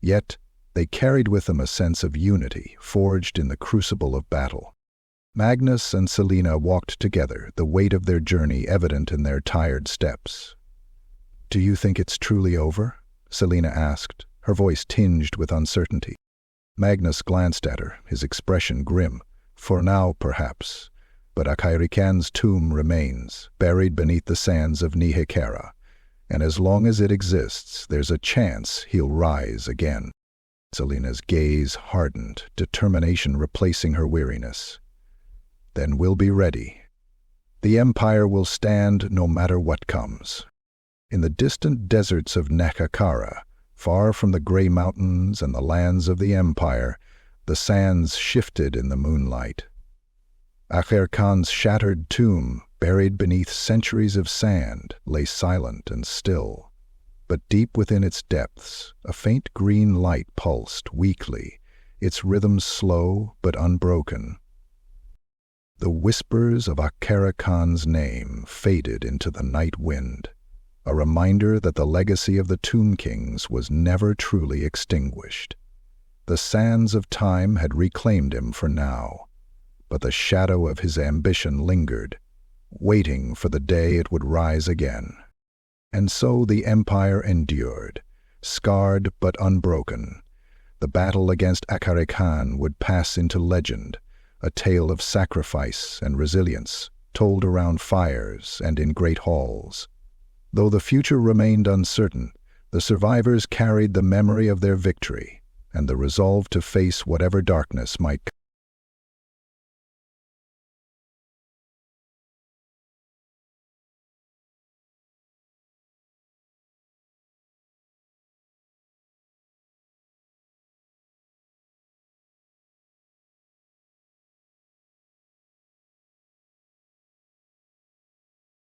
Yet, they carried with them a sense of unity forged in the crucible of battle. Magnus and Selina walked together, the weight of their journey evident in their tired steps. "Do you think it's truly over?" Selina asked, her voice tinged with uncertainty. Magnus glanced at her, his expression grim. "For now, perhaps, but Akharekhan's tomb remains, buried beneath the sands of Nehekhara, and as long as it exists, there's a chance he'll rise again." Selina's gaze hardened, determination replacing her weariness. "Then we'll be ready. The Empire will stand no matter what comes." In the distant deserts of Nehekhara, far from the gray mountains and the lands of the Empire, the sands shifted in the moonlight. Akharekhan's shattered tomb, buried beneath centuries of sand, lay silent and still. But deep within its depths, a faint green light pulsed weakly, its rhythm slow but unbroken. The whispers of Akharekhan's name faded into the night wind, a reminder that the legacy of the Tomb Kings was never truly extinguished. The sands of time had reclaimed him for now, but the shadow of his ambition lingered, waiting for the day it would rise again. And so the Empire endured, scarred but unbroken. The battle against Akharekhan would pass into legend, a tale of sacrifice and resilience, told around fires and in great halls. Though the future remained uncertain, the survivors carried the memory of their victory and the resolve to face whatever darkness might come.